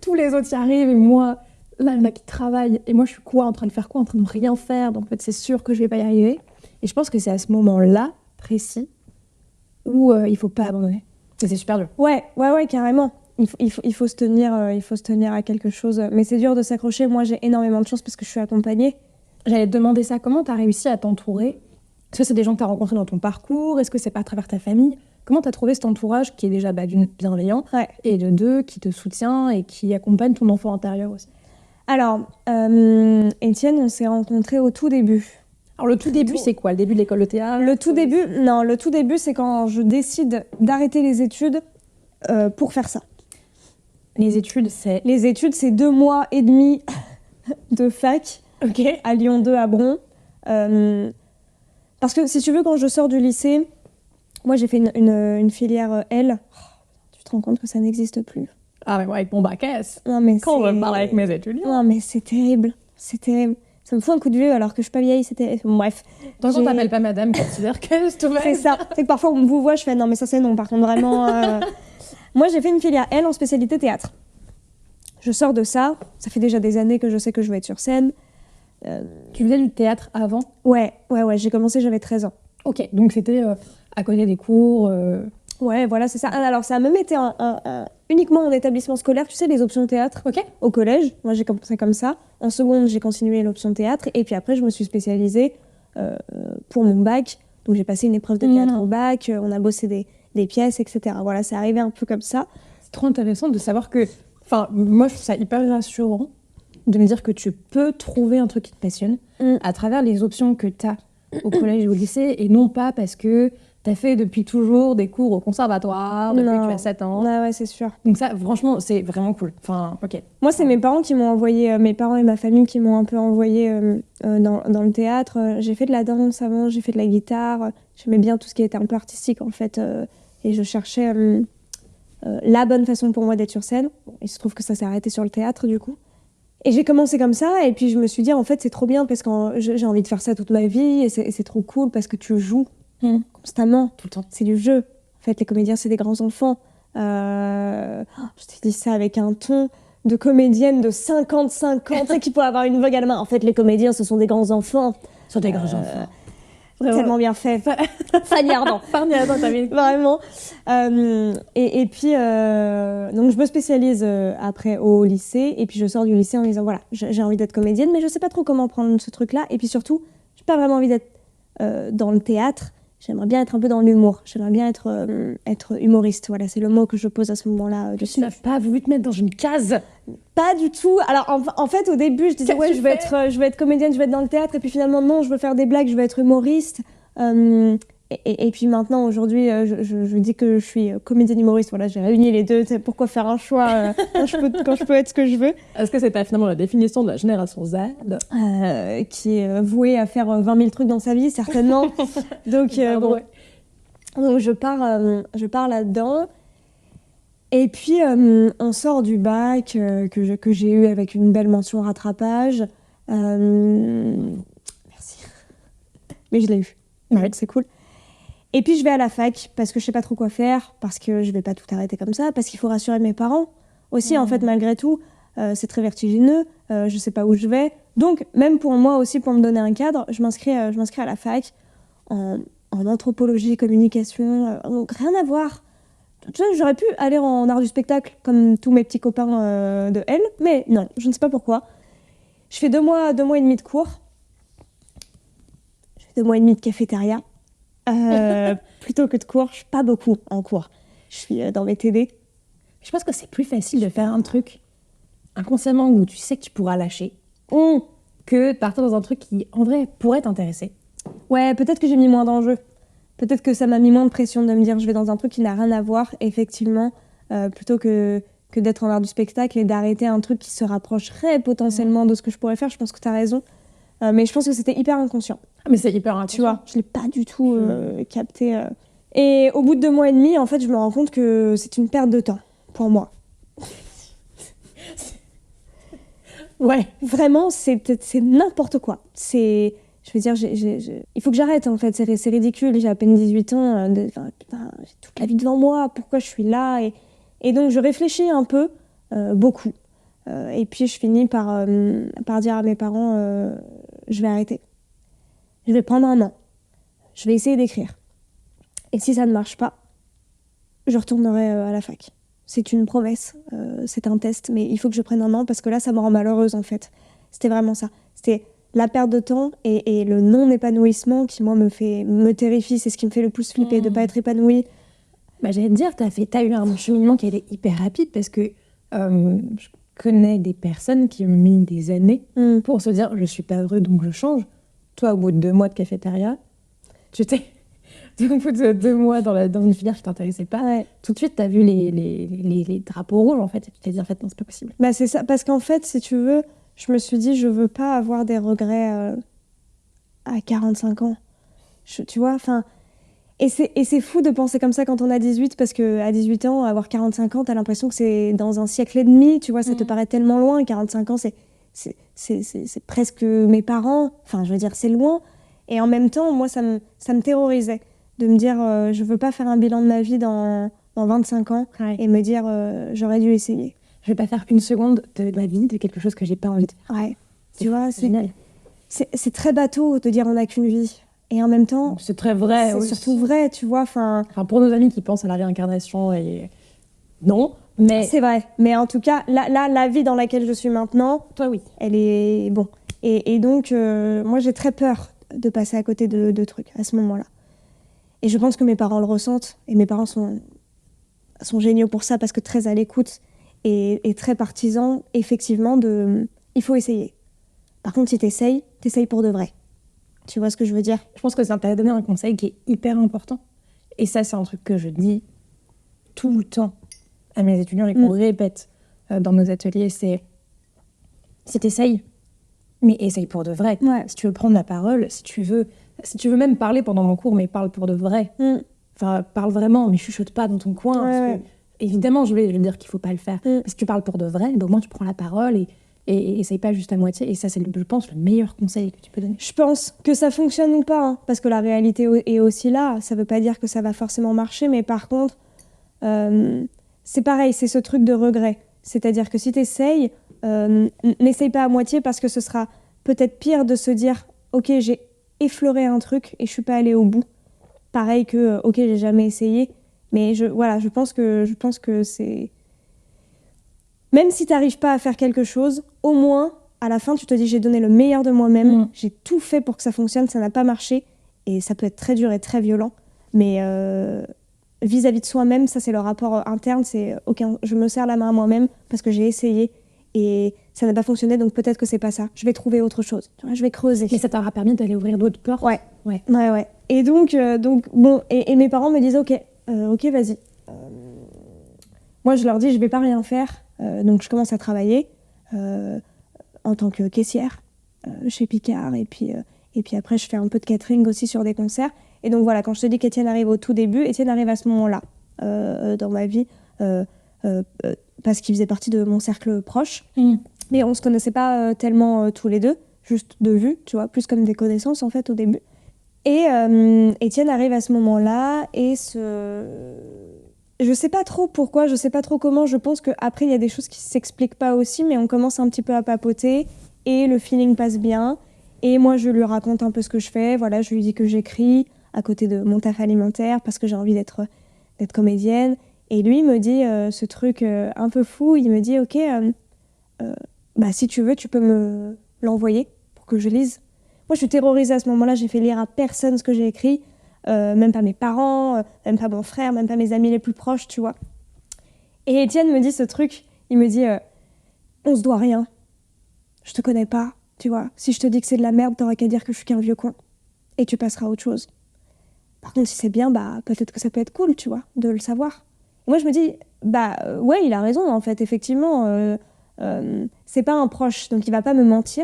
Tous les autres y arrivent et moi, là, le mec qui travaille. Et moi, je suis en train de faire quoi? En train de rien faire. Donc en fait, c'est sûr que je vais pas y arriver. Et je pense que c'est à ce moment-là, précis, où il faut pas abandonner. Et c'est super dur. Ouais, carrément. Il faut se tenir à quelque chose. Mais c'est dur de s'accrocher. Moi, j'ai énormément de chance parce que je suis accompagnée. J'allais te demander ça. Comment t'as réussi à t'entourer? Est-ce que c'est des gens que t'as rencontrés dans ton parcours? Est-ce que c'est pas à travers ta famille? Comment t'as trouvé cet entourage qui est déjà d'une bienveillant et de deux qui te soutient et qui accompagne ton enfant intérieur aussi? Alors, Étienne, on s'est rencontrés au tout début. Alors le tout début, c'est quoi? Le début de l'école de théâtre? Le tout début, c'est quand je décide d'arrêter les études pour faire ça. Les études, c'est 2 mois et demi de fac à Lyon 2 à Bron. Parce que si tu veux, quand je sors du lycée, moi j'ai fait une filière L. Tu te rends compte que ça n'existe plus. Ah mais moi avec mon bac S. Non, mais quand je parle avec mes étudiants. Non mais c'est terrible. Ça me fout un coup de vieux alors que je suis pas vieille. Bref. Tant qu'on t'appelle pas madame, considère que c'est ouvert. C'est ça. C'est que parfois on vous voit, je fais non mais ça c'est non. Par contre vraiment. Moi j'ai fait une filière L en spécialité théâtre. Je sors de ça. Ça fait déjà des années que je sais que je vais être sur scène. Tu faisais du théâtre avant? Ouais. J'ai commencé, j'avais 13 ans. Ok, donc c'était à côté des cours. Ouais, voilà, c'est ça. Alors ça a même été uniquement en établissement scolaire, tu sais, les options théâtre. Au collège. Moi j'ai commencé comme ça. En seconde, j'ai continué l'option théâtre. Et puis après, je me suis spécialisée pour mon bac. Donc j'ai passé une épreuve de théâtre au bac. On a bossé des pièces, etc. Voilà, c'est arrivé un peu comme ça. C'est trop intéressant de savoir que... Enfin, moi, je trouve ça hyper rassurant de me dire que tu peux trouver un truc qui te passionne à travers les options que tu as au collège et au lycée, et non pas parce que t'as fait depuis toujours des cours au conservatoire, depuis que tu as 7 ans. Ouais, c'est sûr. Donc ça, franchement, c'est vraiment cool. Enfin, ok. Moi, c'est mes parents qui m'ont envoyé, mes parents et ma famille qui m'ont un peu envoyé dans le théâtre. J'ai fait de la danse avant, j'ai fait de la guitare. J'aimais bien tout ce qui était un peu artistique, en fait. Et je cherchais la bonne façon pour moi d'être sur scène. Bon, il se trouve que ça s'est arrêté sur le théâtre, du coup. Et j'ai commencé comme ça, et puis je me suis dit, en fait, c'est trop bien parce que j'ai envie de faire ça toute ma vie, et c'est trop cool parce que tu joues constamment, tout le temps. C'est du jeu. En fait, les comédiens, c'est des grands enfants. Je t'ai dit ça avec un ton de comédienne de 55 ans, tu sais, qui pourrait avoir une vogue à la main. En fait, les comédiens, ce sont des grands enfants. Ce sont des grands enfants. Tellement bien fait. Fanny Ardant. Fanny Ardant, t'as mis. Vraiment. Et puis, donc je me spécialise après au lycée, et puis je sors du lycée en me disant, voilà, j'ai envie d'être comédienne, mais je sais pas trop comment prendre ce truc-là. Et puis surtout, j'ai pas vraiment envie d'être dans le théâtre. J'aimerais bien être un peu dans l'humour. J'aimerais bien être humoriste. Voilà, c'est le mot que je pose à ce moment-là. Tu n'as pas voulu te mettre dans une case? Pas du tout. Alors, en fait, au début, je disais, ouais, je vais être comédienne, je vais être dans le théâtre. Et puis finalement, non, je veux faire des blagues, je veux être humoriste. Et puis maintenant, aujourd'hui, je dis que je suis comédienne humoriste. Voilà, j'ai réuni les deux. Pourquoi faire un choix quand je peux être ce que je veux? Est-ce que c'est pas finalement la définition de la génération Z qui est vouée à faire 20 000 trucs dans sa vie, certainement. Donc, donc je pars là-dedans. Et puis, on sort du bac que j'ai eu avec une belle mention rattrapage. Merci. Mais je l'ai eu. Ouais, c'est cool. Et puis je vais à la fac parce que je sais pas trop quoi faire, parce que je vais pas tout arrêter comme ça, parce qu'il faut rassurer mes parents aussi. En fait, malgré tout, c'est très vertigineux, je sais pas où je vais. Donc même pour moi aussi, pour me donner un cadre, je m'inscris à la fac en anthropologie, communication, donc rien à voir. Tu vois, j'aurais pu aller en art du spectacle comme tous mes petits copains de L, mais non, je ne sais pas pourquoi. Je fais 2 mois et demi de cours. Je fais 2 mois et demi de cafétéria. Plutôt que de cours, je suis pas beaucoup en cours. Je suis dans mes TD. Je pense que c'est plus facile de faire un truc inconsciemment où tu sais que tu pourras lâcher que de partir dans un truc qui, en vrai, pourrait t'intéresser. Ouais, peut-être que j'ai mis moins d'enjeux. Peut-être que ça m'a mis moins de pression de me dire je vais dans un truc qui n'a rien à voir, effectivement, plutôt que d'être en art du spectacle et d'arrêter un truc qui se rapprocherait potentiellement de ce que je pourrais faire. Je pense que tu as raison. Mais je pense que c'était hyper inconscient. Mais c'est hyper inconscient. Tu vois, je l'ai pas du tout capté. Et au bout de 2 mois et demi, en fait, je me rends compte que c'est une perte de temps pour moi. Ouais. Vraiment, c'est n'importe quoi. Je veux dire, il faut que j'arrête, en fait. C'est ridicule. J'ai à peine 18 ans. Putain, j'ai toute la vie devant moi. Pourquoi je suis là? Et donc, je réfléchis un peu, beaucoup. Et puis, je finis par dire à mes parents, je vais arrêter. Je vais prendre un an. Je vais essayer d'écrire. Et si ça ne marche pas, je retournerai à la fac. C'est une promesse, c'est un test, mais il faut que je prenne un an parce que là, ça me rend malheureuse, en fait. C'était vraiment ça. C'était la perte de temps et le non-épanouissement qui, moi, me terrifie. C'est ce qui me fait le plus flipper, de ne pas être épanouie. Bah, j'allais te dire, t'as eu un cheminement qui a été hyper rapide parce que je connais des personnes qui ont mis des années pour se dire « je suis pas heureux, donc je change ». Toi, au bout de 2 mois de cafétéria, au bout de 2 mois dans une filière qui t'intéressait pas, ouais. Tout de suite, t'as vu les drapeaux rouges, en fait, et tu t'es dit, en fait, non, c'est pas possible. Bah, c'est ça, parce qu'en fait, si tu veux, je me suis dit, je veux pas avoir des regrets à 45 ans. Tu vois, enfin... Et c'est fou de penser comme ça quand on a 18, parce qu'à 18 ans, avoir 45 ans, t'as l'impression que c'est dans un siècle et demi, tu vois, ça te paraît tellement loin. 45 ans, c'est presque mes parents, enfin, je veux dire, c'est loin. Et en même temps, moi, ça me terrorisait de me dire, je veux pas faire un bilan de ma vie dans 25 ans et me dire, j'aurais dû essayer. Je vais pas faire une seconde de ma vie de quelque chose que j'ai pas envie de faire. Ouais, tu vois, c'est très bateau de dire on n'a qu'une vie. Et en même temps, c'est très vrai. C'est surtout vrai, tu vois. Enfin, pour nos amis qui pensent à la réincarnation, non, mais... C'est vrai. Mais en tout cas, là, la vie dans laquelle je suis maintenant, toi, oui. Elle est... Bon. Et donc, moi, j'ai très peur de passer à côté de trucs à ce moment-là. Et je pense que mes parents le ressentent. Et mes parents sont géniaux pour ça, parce que très à l'écoute et très partisans, effectivement, il faut essayer. Par contre, si t'essayes pour de vrai. Tu vois ce que je veux dire? Je pense que ça t'a donné un conseil qui est hyper important. Et ça, c'est un truc que je dis tout le temps à mes étudiants et qu'on répète dans nos ateliers, c'est t'essayes, mais essaye pour de vrai. Ouais. Si tu veux prendre la parole, si tu veux même parler pendant mon cours, mais parle pour de vrai. Enfin, parle vraiment, mais chuchote pas dans ton coin. Parce que, évidemment, je vais dire qu'il faut pas le faire. Mais si tu parles pour de vrai, au moins tu prends la parole et essaye pas juste à moitié. Et ça, c'est, je pense, le meilleur conseil que tu peux donner. Je pense que ça fonctionne ou pas, hein, parce que la réalité est aussi là. Ça veut pas dire que ça va forcément marcher, mais par contre, c'est pareil, c'est ce truc de regret. C'est-à-dire que si t'essayes, n'essaye pas à moitié, parce que ce sera peut-être pire de se dire « Ok, j'ai effleuré un truc et je suis pas allée au bout ». Pareil que « Ok, j'ai jamais essayé ». Mais je pense que c'est... Même si t'arrives pas à faire quelque chose, au moins, à la fin, tu te dis « J'ai donné le meilleur de moi-même, j'ai tout fait pour que ça fonctionne, ça n'a pas marché ». Et ça peut être très dur et très violent. Mais vis-à-vis de soi-même, ça c'est le rapport interne, c'est « Ok, je me serre la main à moi-même parce que j'ai essayé et ça n'a pas fonctionné, donc peut-être que c'est pas ça. Je vais trouver autre chose, tu vois, je vais creuser. » Mais ça t'aura permis d'aller ouvrir d'autres portes. Ouais. Et donc bon, et mes parents me disaient ok, vas-y. Moi, je leur dis, je vais pas rien faire. Donc, je commence à travailler en tant que caissière chez Picard. Et puis après, je fais un peu de catering aussi sur des concerts. Et donc, voilà, quand je te dis qu'Étienne arrive au tout début, Étienne arrive à ce moment-là dans ma vie parce qu'il faisait partie de mon cercle proche. Mais on se connaissait pas tellement tous les deux, juste de vue, tu vois, plus comme des connaissances, en fait, au début. Et Étienne arrive à ce moment-là et je sais pas trop pourquoi, je sais pas trop comment, je pense qu'après il y a des choses qui s'expliquent pas aussi, mais on commence un petit peu à papoter et le feeling passe bien. Et moi je lui raconte un peu ce que je fais, voilà, je lui dis que j'écris à côté de mon taf alimentaire parce que j'ai envie d'être comédienne. Et lui me dit ce truc un peu fou, il me dit ok, bah, si tu veux tu peux me l'envoyer pour que je lise. Moi, je suis terrorisée à ce moment-là. J'ai fait lire à personne ce que j'ai écrit, même pas mes parents, même pas mon frère, même pas mes amis les plus proches, tu vois. Et Étienne me dit ce truc. Il me dit on se doit rien. Je te connais pas, tu vois. Si je te dis que c'est de la merde, t'auras qu'à dire que je suis qu'un vieux con. Et tu passeras à autre chose. Par contre, si c'est bien, bah peut-être que ça peut être cool, tu vois, de le savoir. Et moi, je me dis ouais, il a raison, en fait, effectivement. C'est pas un proche, donc il va pas me mentir.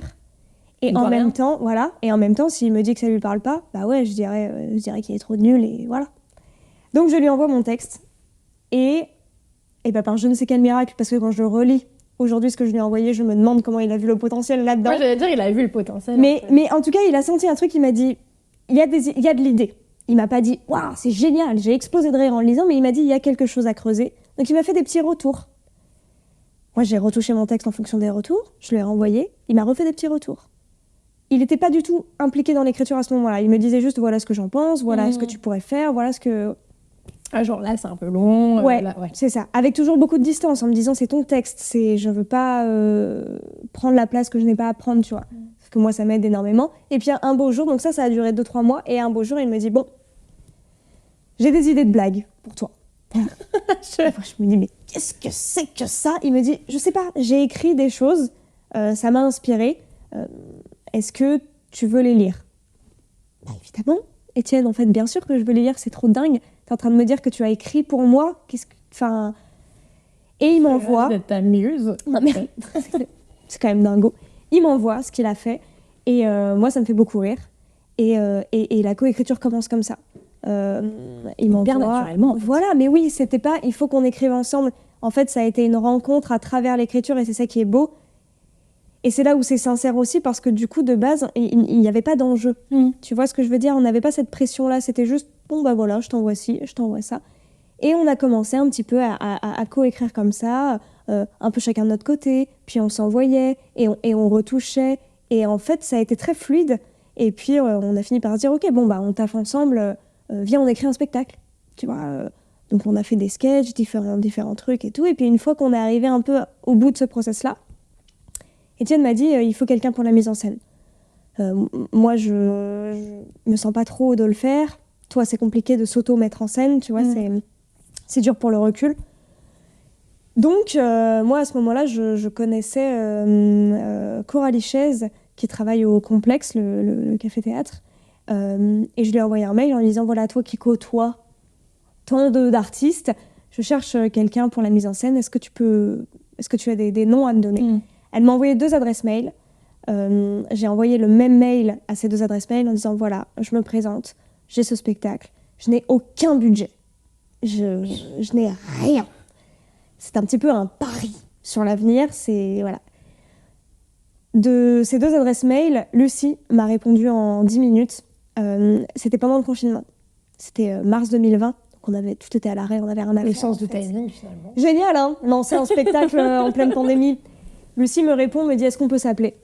Et en même temps, voilà. Et en même temps, s'il me dit que ça lui parle pas, bah ouais, je dirais qu'il est trop nul et voilà. Donc je lui envoie mon texte et bah par je ne sais quel miracle, parce que quand je relis aujourd'hui ce que je lui ai envoyé, je me demande comment il a vu le potentiel là-dedans. Moi, j'allais dire, il a vu le potentiel. Mais en tout cas, il a senti un truc. Il m'a dit, il y a de l'idée. Il m'a pas dit, waouh, c'est génial, j'ai explosé de rire en le lisant, mais il m'a dit, il y a quelque chose à creuser. Donc il m'a fait des petits retours. Moi, j'ai retouché mon texte en fonction des retours. Je lui ai renvoyé. Il m'a refait des petits retours. Il n'était pas du tout impliqué dans l'écriture à ce moment-là. Il me disait juste, voilà ce que j'en pense, voilà ce que tu pourrais faire, voilà ce que... Ah, genre là, c'est un peu long. Ouais, là, c'est ça. Avec toujours beaucoup de distance, en me disant, c'est ton texte. Je veux pas prendre la place que je n'ai pas à prendre, tu vois. Parce que moi, ça m'aide énormément. Et puis un beau jour, donc ça a duré 2-3 mois, et un beau jour, il me dit, bon, j'ai des idées de blagues pour toi. Je me dis, mais qu'est-ce que c'est que ça? Il me dit, je sais pas, j'ai écrit des choses, ça m'a inspiré. Est-ce que tu veux les lire? Bah évidemment, Étienne, en fait, bien sûr que je veux les lire, c'est trop dingue. T'es en train de me dire que tu as écrit pour moi? Et il m'envoie... Ta muse. Non mais, c'est quand même dingo. Il m'envoie ce qu'il a fait, et moi, ça me fait beaucoup rire. Et la coécriture commence comme ça. Il m'envoie... Hyper naturellement. Voilà, mais oui, c'était pas... Il faut qu'on écrive ensemble. En fait, ça a été une rencontre à travers l'écriture, et c'est ça qui est beau. Et c'est là où c'est sincère aussi, parce que du coup, de base, il n'y avait pas d'enjeu. Tu vois ce que je veux dire? On n'avait pas cette pression-là. C'était juste, bon, bah voilà, je t'envoie ci, je t'envoie ça. Et on a commencé un petit peu à coécrire comme ça, un peu chacun de notre côté. Puis on s'envoyait et on retouchait. Et en fait, ça a été très fluide. Et puis, on a fini par se dire, OK, bon, bah on taffe ensemble, viens, on écrit un spectacle. Tu vois, donc on a fait des sketchs, différents trucs et tout. Et puis une fois qu'on est arrivé un peu au bout de ce process-là, Étienne m'a dit, il faut quelqu'un pour la mise en scène. Moi, je me sens pas trop de le faire. Toi, c'est compliqué de s'auto-mettre en scène, tu vois, c'est dur pour le recul. Donc, moi, à ce moment-là, je connaissais Coralie Chaise, qui travaille au Complexe, le café-théâtre, Et je lui ai envoyé un mail en lui disant, voilà, toi qui côtoies tant d'artistes, je cherche quelqu'un pour la mise en scène, est-ce que tu as des noms à me donner? Elle m'a envoyé 2 adresses mail. J'ai envoyé le même mail à ces 2 adresses mail en disant, voilà, je me présente, j'ai ce spectacle, je n'ai aucun budget, je n'ai rien. C'est un petit peu un pari sur l'avenir, voilà. De ces 2 adresses mail, Lucie m'a répondu en 10 minutes. C'était pendant le confinement. C'était mars 2020. Donc tout était à l'arrêt, on avait rien à faire. Le sens du timing, finalement. Génial, hein, lancer un spectacle en pleine pandémie. Lucie me répond, me dit, est-ce qu'on peut s'appeler?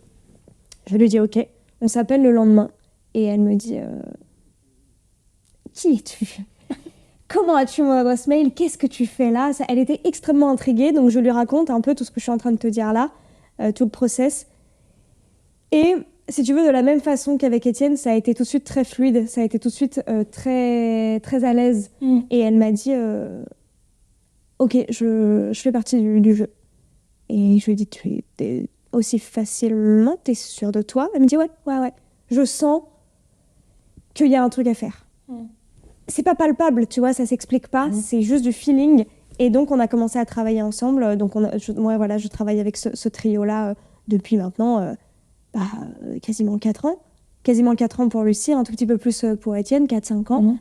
Je lui dis, ok. On s'appelle le lendemain. Et elle me dit, qui es-tu? Comment as-tu mon adresse mail? Qu'est-ce que tu fais là? Elle était extrêmement intriguée, donc je lui raconte un peu tout ce que je suis en train de te dire là, tout le process. Et si tu veux, de la même façon qu'avec Étienne, ça a été tout de suite très fluide, ça a été tout de suite très, très à l'aise. Et elle m'a dit, ok, je fais partie du jeu. Et je lui ai dit, t'es aussi facilement, t'es sûre de toi? Elle me dit, ouais. Je sens qu'il y a un truc à faire. C'est pas palpable, tu vois, ça s'explique pas, c'est juste du feeling. Et donc, on a commencé à travailler ensemble. Donc, je travaille avec ce trio-là depuis maintenant quasiment 4 ans. Quasiment 4 ans pour Lucie, un tout petit peu plus pour Étienne, 4-5 ans.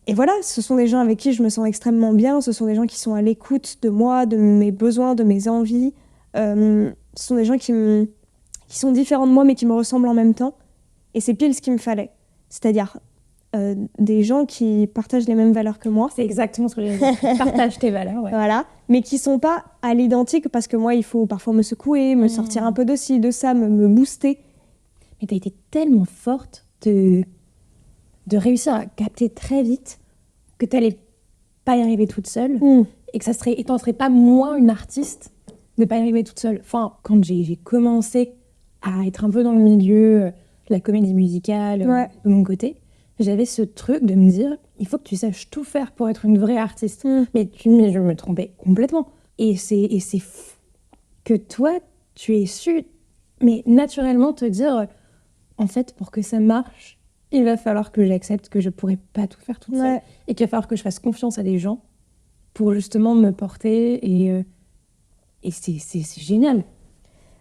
Et voilà, ce sont des gens avec qui je me sens extrêmement bien. Ce sont des gens qui sont à l'écoute de moi, de mes besoins, de mes envies. Ce sont des gens qui sont différents de moi, mais qui me ressemblent en même temps. Et c'est pile ce qu'il me fallait. C'est-à-dire des gens qui partagent les mêmes valeurs que moi. C'est exactement ce que j'ai dit. Partage tes valeurs, ouais. Voilà, mais qui sont pas à l'identique parce que moi, il faut parfois me secouer, me sortir un peu de ci, de ça, me booster. Mais t'as été tellement forte de réussir à capter très vite que t'allais pas y arriver toute seule et que t'en serais pas moins une artiste de pas y arriver toute seule. Enfin, quand j'ai commencé à être un peu dans le milieu de la comédie musicale de mon côté, j'avais ce truc de me dire, il faut que tu saches tout faire pour être une vraie artiste. Mais je me trompais complètement. Et c'est fou que toi, tu aies su, mais naturellement te dire, en fait, pour que ça marche, il va falloir que j'accepte que je pourrais pas tout faire toute seule. Et qu'il va falloir que je fasse confiance à des gens pour justement me porter. Et c'est génial.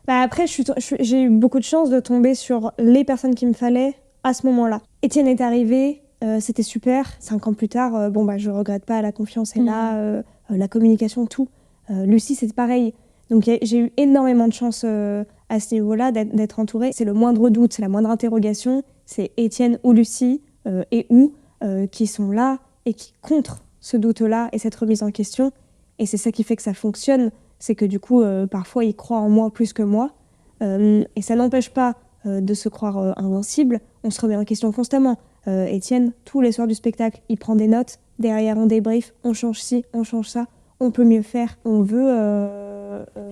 Après, j'ai eu beaucoup de chance de tomber sur les personnes qu'il me fallait à ce moment-là. Étienne est arrivé, c'était super. 5 ans plus tard, je regrette pas, la confiance est là, la communication, tout. Lucie, c'est pareil. Donc j'ai eu énormément de chance à ce niveau-là d'être entourée. C'est le moindre doute, c'est la moindre interrogation. C'est Étienne ou Lucie qui sont là et qui contrent ce doute-là et cette remise en question. Et c'est ça qui fait que ça fonctionne. C'est que du coup, parfois, ils croient en moi plus que moi. Et ça n'empêche pas de se croire invincible. On se remet en question constamment. Étienne, tous les soirs du spectacle, il prend des notes. Derrière, on débrief, on change ci, on change ça. On peut mieux faire. On veut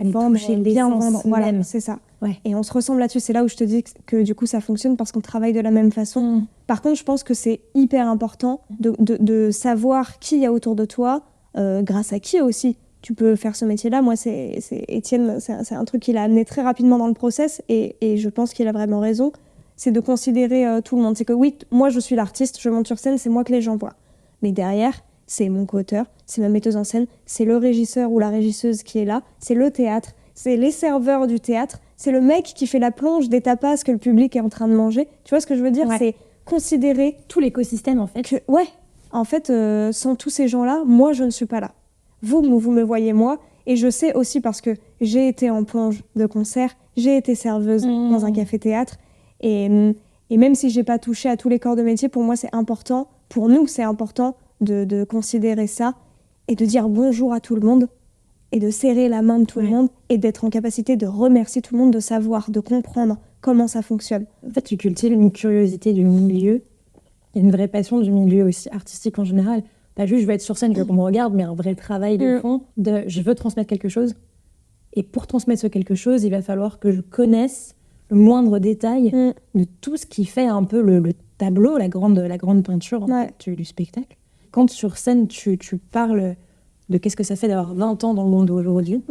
vendre, bien vendre. Voilà, c'est ça. Ouais. Et on se ressemble là-dessus. C'est là où je te dis que du coup, ça fonctionne parce qu'on travaille de la même façon. Par contre, je pense que c'est hyper important de savoir qui il y a autour de toi, grâce à qui aussi tu peux faire ce métier-là. Moi, c'est Étienne, c'est un truc qu'il a amené très rapidement dans le process et je pense qu'il a vraiment raison. C'est de considérer tout le monde. C'est que oui, moi, je suis l'artiste, je monte sur scène, c'est moi que les gens voient. Mais derrière, c'est mon co-auteur, c'est ma metteuse en scène, c'est le régisseur ou la régisseuse qui est là, c'est le théâtre, c'est les serveurs du théâtre, c'est le mec qui fait la plonge des tapas que le public est en train de manger. Tu vois ce que je veux dire ? C'est considérer tout l'écosystème, en fait. En fait, sans tous ces gens-là, moi, je ne suis pas là. Vous me voyez moi, et je sais aussi parce que j'ai été en plonge de concert, j'ai été serveuse dans un café-théâtre, et même si j'ai pas touché à tous les corps de métier, pour moi c'est important, pour nous c'est important de considérer ça, et de dire bonjour à tout le monde, et de serrer la main de tout le monde, et d'être en capacité de remercier tout le monde, de savoir, de comprendre comment ça fonctionne. En fait, tu cultives une curiosité du milieu, et une vraie passion du milieu aussi artistique en général. Pas juste je veux être sur scène, je veux qu'on me regarde, mais un vrai travail de fond de je veux transmettre quelque chose. Et pour transmettre ce quelque chose, il va falloir que je connaisse le moindre détail de tout ce qui fait un peu le tableau, la grande peinture en fait, du spectacle. Quand sur scène, tu parles de qu'est-ce que ça fait d'avoir 20 ans dans le monde d'aujourd'hui,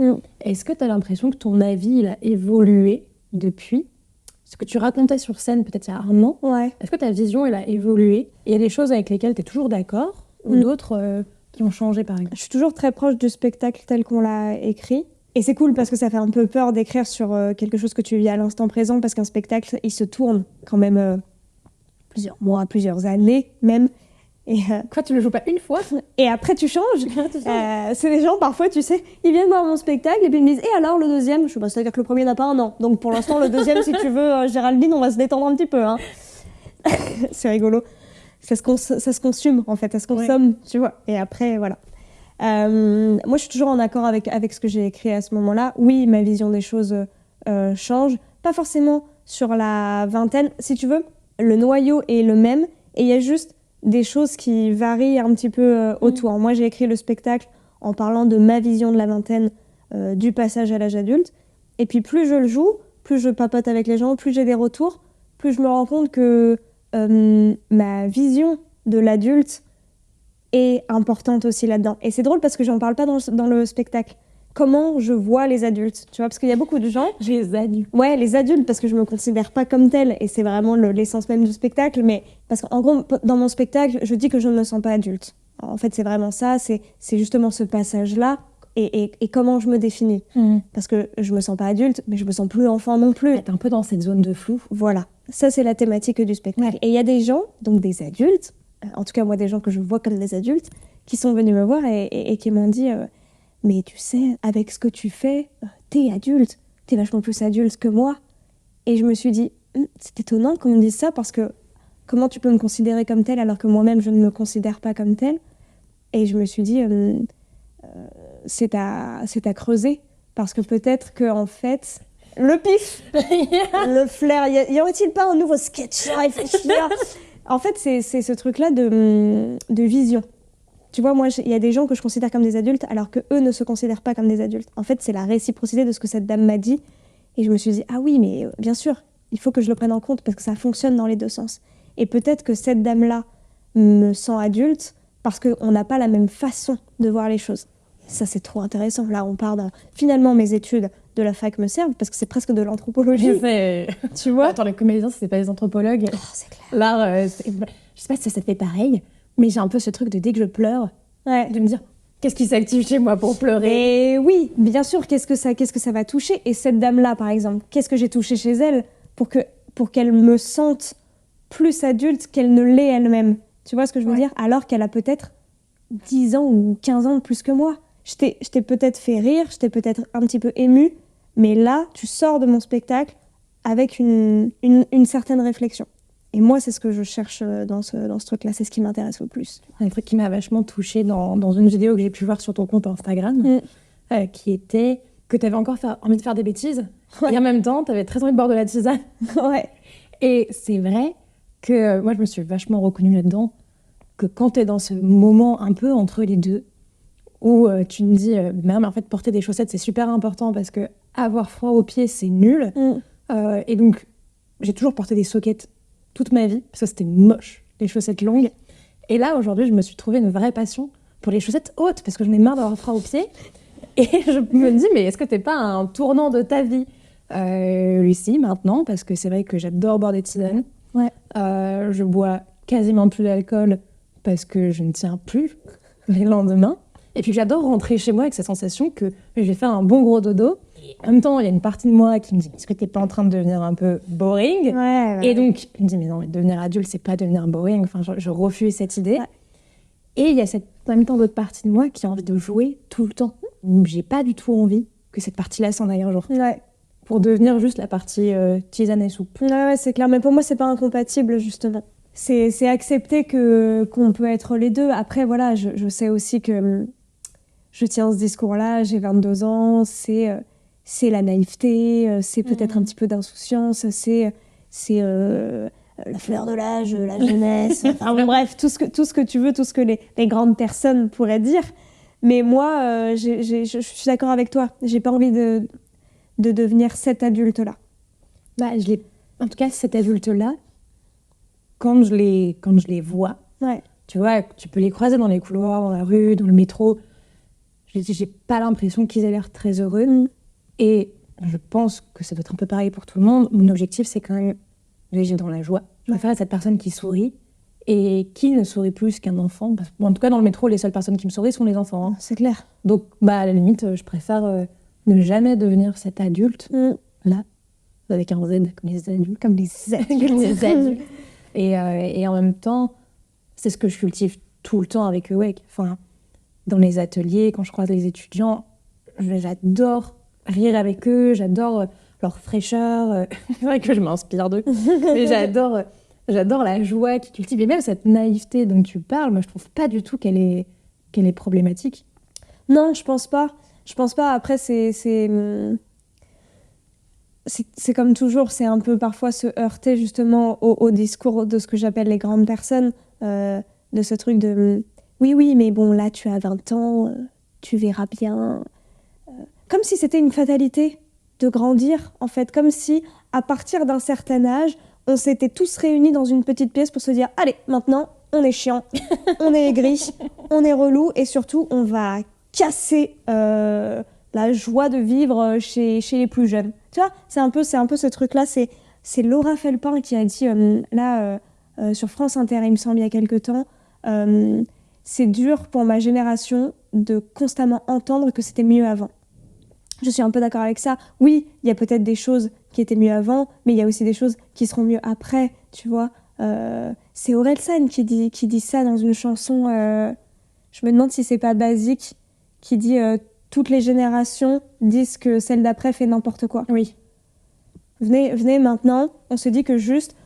est-ce que tu as l'impression que ton avis il a évolué depuis ? ce que tu racontais sur scène peut-être il y a un an, Ouais. est-ce que ta vision, elle a évolué? Il y a des choses avec lesquelles tu es toujours d'accord ou d'autres qui ont changé, par exemple? Je suis toujours très proche du spectacle tel qu'on l'a écrit. Et c'est cool parce que ça fait un peu peur d'écrire sur quelque chose que tu vis à l'instant présent, parce qu'un spectacle, il se tourne quand même plusieurs mois, plusieurs années même. Et, Quoi, tu le joues pas une fois? et après, tu changes. C'est des gens, parfois, tu sais, ils viennent voir mon spectacle et puis ils me disent « Et alors, le deuxième ?» Je suis c'est-à-dire que le premier n'a pas un an. Donc pour l'instant, le deuxième, si tu veux, Géraldine, on va se détendre un petit peu. Hein. C'est rigolo. Ça se consume, en fait, ça se consomme, tu vois. Et après, voilà. Moi, je suis toujours en accord avec ce que j'ai écrit à ce moment-là. Oui, ma vision des choses change. Pas forcément sur la vingtaine. Si tu veux, le noyau est le même. Et il y a juste des choses qui varient un petit peu autour. Moi, j'ai écrit le spectacle en parlant de ma vision de la vingtaine, du passage à l'âge adulte. Et puis, plus je le joue, plus je papote avec les gens, plus j'ai des retours, plus je me rends compte que ma vision de l'adulte est importante aussi là-dedans. Et c'est drôle parce que j'en parle pas dans le spectacle. Comment je vois les adultes, tu vois, parce qu'il y a beaucoup de gens... Les adultes. Ouais, les adultes, parce que je me considère pas comme telle, et c'est vraiment l'essence même du spectacle, mais parce qu'en gros, dans mon spectacle, je dis que je ne me sens pas adulte. En fait, c'est vraiment ça, c'est justement ce passage-là, et comment je me définis. Parce que je me sens pas adulte, mais je me sens plus enfant non plus. T'es un peu dans cette zone de flou. Voilà, ça c'est la thématique du spectacle. Ouais. Et il y a des gens, donc des adultes, en tout cas moi des gens que je vois comme des adultes, qui sont venus me voir et qui m'ont dit mais tu sais, avec ce que tu fais, t'es adulte, t'es vachement plus adulte que moi. Et je me suis dit, c'est étonnant qu'on me dise ça, parce que comment tu peux me considérer comme telle alors que moi-même je ne me considère pas comme telle. Et je me suis dit, c'est à creuser, parce que peut-être que en fait, le pif, le flair, y aurait-il pas un nouveau sketch à réfléchir? En fait, c'est ce truc-là de vision. Tu vois, moi, il y a des gens que je considère comme des adultes alors qu'eux ne se considèrent pas comme des adultes. En fait, c'est la réciprocité de ce que cette dame m'a dit. Et je me suis dit, ah oui, mais bien sûr, il faut que je le prenne en compte parce que ça fonctionne dans les deux sens. Et peut-être que cette dame-là me sent adulte parce qu'on n'a pas la même façon de voir les choses. Ça, c'est trop intéressant. Là, on part finalement, mes études de la fac me servent parce que c'est presque de l'anthropologie. Tu vois? Attends, les comédiens, c'est pas les anthropologues. Oh, c'est clair. L'art, je sais pas si ça te fait pareil, mais j'ai un peu ce truc de dès que je pleure, de me dire qu'est-ce qui s'active chez moi pour pleurer. Et oui, bien sûr, qu'est-ce que ça va toucher? Et cette dame-là, par exemple, qu'est-ce que j'ai touché chez elle pour qu'elle me sente plus adulte qu'elle ne l'est elle-même? Tu vois ce que je veux dire? Alors qu'elle a peut-être 10 ans ou 15 ans de plus que moi. Je t'ai peut-être fait rire, je t'ai peut-être un petit peu émue, mais là, tu sors de mon spectacle avec une certaine réflexion. Et moi, c'est ce que je cherche dans ce truc-là, c'est ce qui m'intéresse le plus. Un truc qui m'a vachement touchée dans une vidéo que j'ai pu voir sur ton compte Instagram, qui était que tu avais encore envie de faire des bêtises, et en même temps, tu avais très envie de boire de la tisane. Ouais. Et c'est vrai que moi, je me suis vachement reconnue là-dedans, que quand tu es dans ce moment un peu entre les deux, où tu me dis, mais en fait, porter des chaussettes, c'est super important parce que avoir froid aux pieds, c'est nul. Et donc, j'ai toujours porté des sockets toute ma vie, parce que c'était moche, les chaussettes longues. Et là, aujourd'hui, je me suis trouvé une vraie passion pour les chaussettes hautes, parce que j'en ai marre d'avoir froid aux pieds. Et je me dis, mais est-ce que t'es pas un tournant de ta vie, Lucie, maintenant? Parce que c'est vrai que j'adore boire des tisanes. Ouais. Je bois quasiment plus d'alcool, parce que je ne tiens plus les lendemains. Et puis j'adore rentrer chez moi avec cette sensation que je vais faire un bon gros dodo. En même temps, il y a une partie de moi qui me dit, est-ce que t'es pas en train de devenir un peu boring? Et donc, je me dis, mais non, mais devenir adulte, c'est pas devenir boring. Enfin, je refuse cette idée. Ouais. Et il y a en même temps d'autres parties de moi qui a envie de jouer tout le temps. J'ai pas du tout envie que cette partie-là s'en aille un jour. Ouais. Pour devenir juste la partie tisane et soupe. Ouais, c'est clair. Mais pour moi, c'est pas incompatible, justement. C'est accepter qu'on peut être les deux. Après, voilà, je sais aussi que je tiens ce discours-là, j'ai 22 ans, c'est la naïveté, c'est peut-être un petit peu d'insouciance, c'est la fleur de l'âge, la jeunesse, enfin bon, bref, tout ce que tu veux, tout ce que les grandes personnes pourraient dire. Mais moi, je suis d'accord avec toi, j'ai pas envie de devenir cet adulte-là. Bah, en tout cas, cet adulte-là, quand je les vois, tu vois, tu peux les croiser dans les couloirs, dans la rue, dans le métro, j'ai pas l'impression qu'ils aient l'air très heureux. Et je pense que ça doit être un peu pareil pour tout le monde. Mon objectif, c'est quand même de vivre dans la joie. Je préfère être cette personne qui sourit et qui ne sourit plus qu'un enfant. En tout cas, dans le métro, les seules personnes qui me sourient sont les enfants. Hein. C'est clair. Donc, à la limite, je préfère ne jamais devenir cet adulte, là, avec un Z, comme les adultes. Comme les adultes. Et en même temps, c'est ce que je cultive tout le temps avec Awake. Enfin, dans les ateliers, quand je croise les étudiants, j'adore rire avec eux, j'adore leur fraîcheur. C'est vrai que je m'inspire d'eux, mais j'adore la joie qu'ils cultivent. Et même cette naïveté dont tu parles, moi, je trouve pas du tout qu'elle est problématique. Non, je pense pas. Après, c'est comme toujours, c'est un peu parfois se heurter justement au discours de ce que j'appelle les grandes personnes, de ce truc de oui, mais bon, là, tu as 20 ans, tu verras bien. Comme si c'était une fatalité de grandir, en fait. Comme si, à partir d'un certain âge, on s'était tous réunis dans une petite pièce pour se dire « Allez, maintenant, on est chiant, on est aigri, on est relou, et surtout, on va casser la joie de vivre chez les plus jeunes. » Tu vois, c'est un peu ce truc-là. C'est Laura Felpin qui a dit, sur France Inter, il me semble, il y a quelque temps, c'est dur pour ma génération de constamment entendre que c'était mieux avant. Je suis un peu d'accord avec ça. Oui, il y a peut-être des choses qui étaient mieux avant, mais il y a aussi des choses qui seront mieux après, tu vois. C'est Orelsan qui dit ça dans une chanson, je me demande si c'est pas Basique, qui dit toutes les générations disent que celle d'après fait n'importe quoi. Oui. Venez maintenant, on se dit que juste,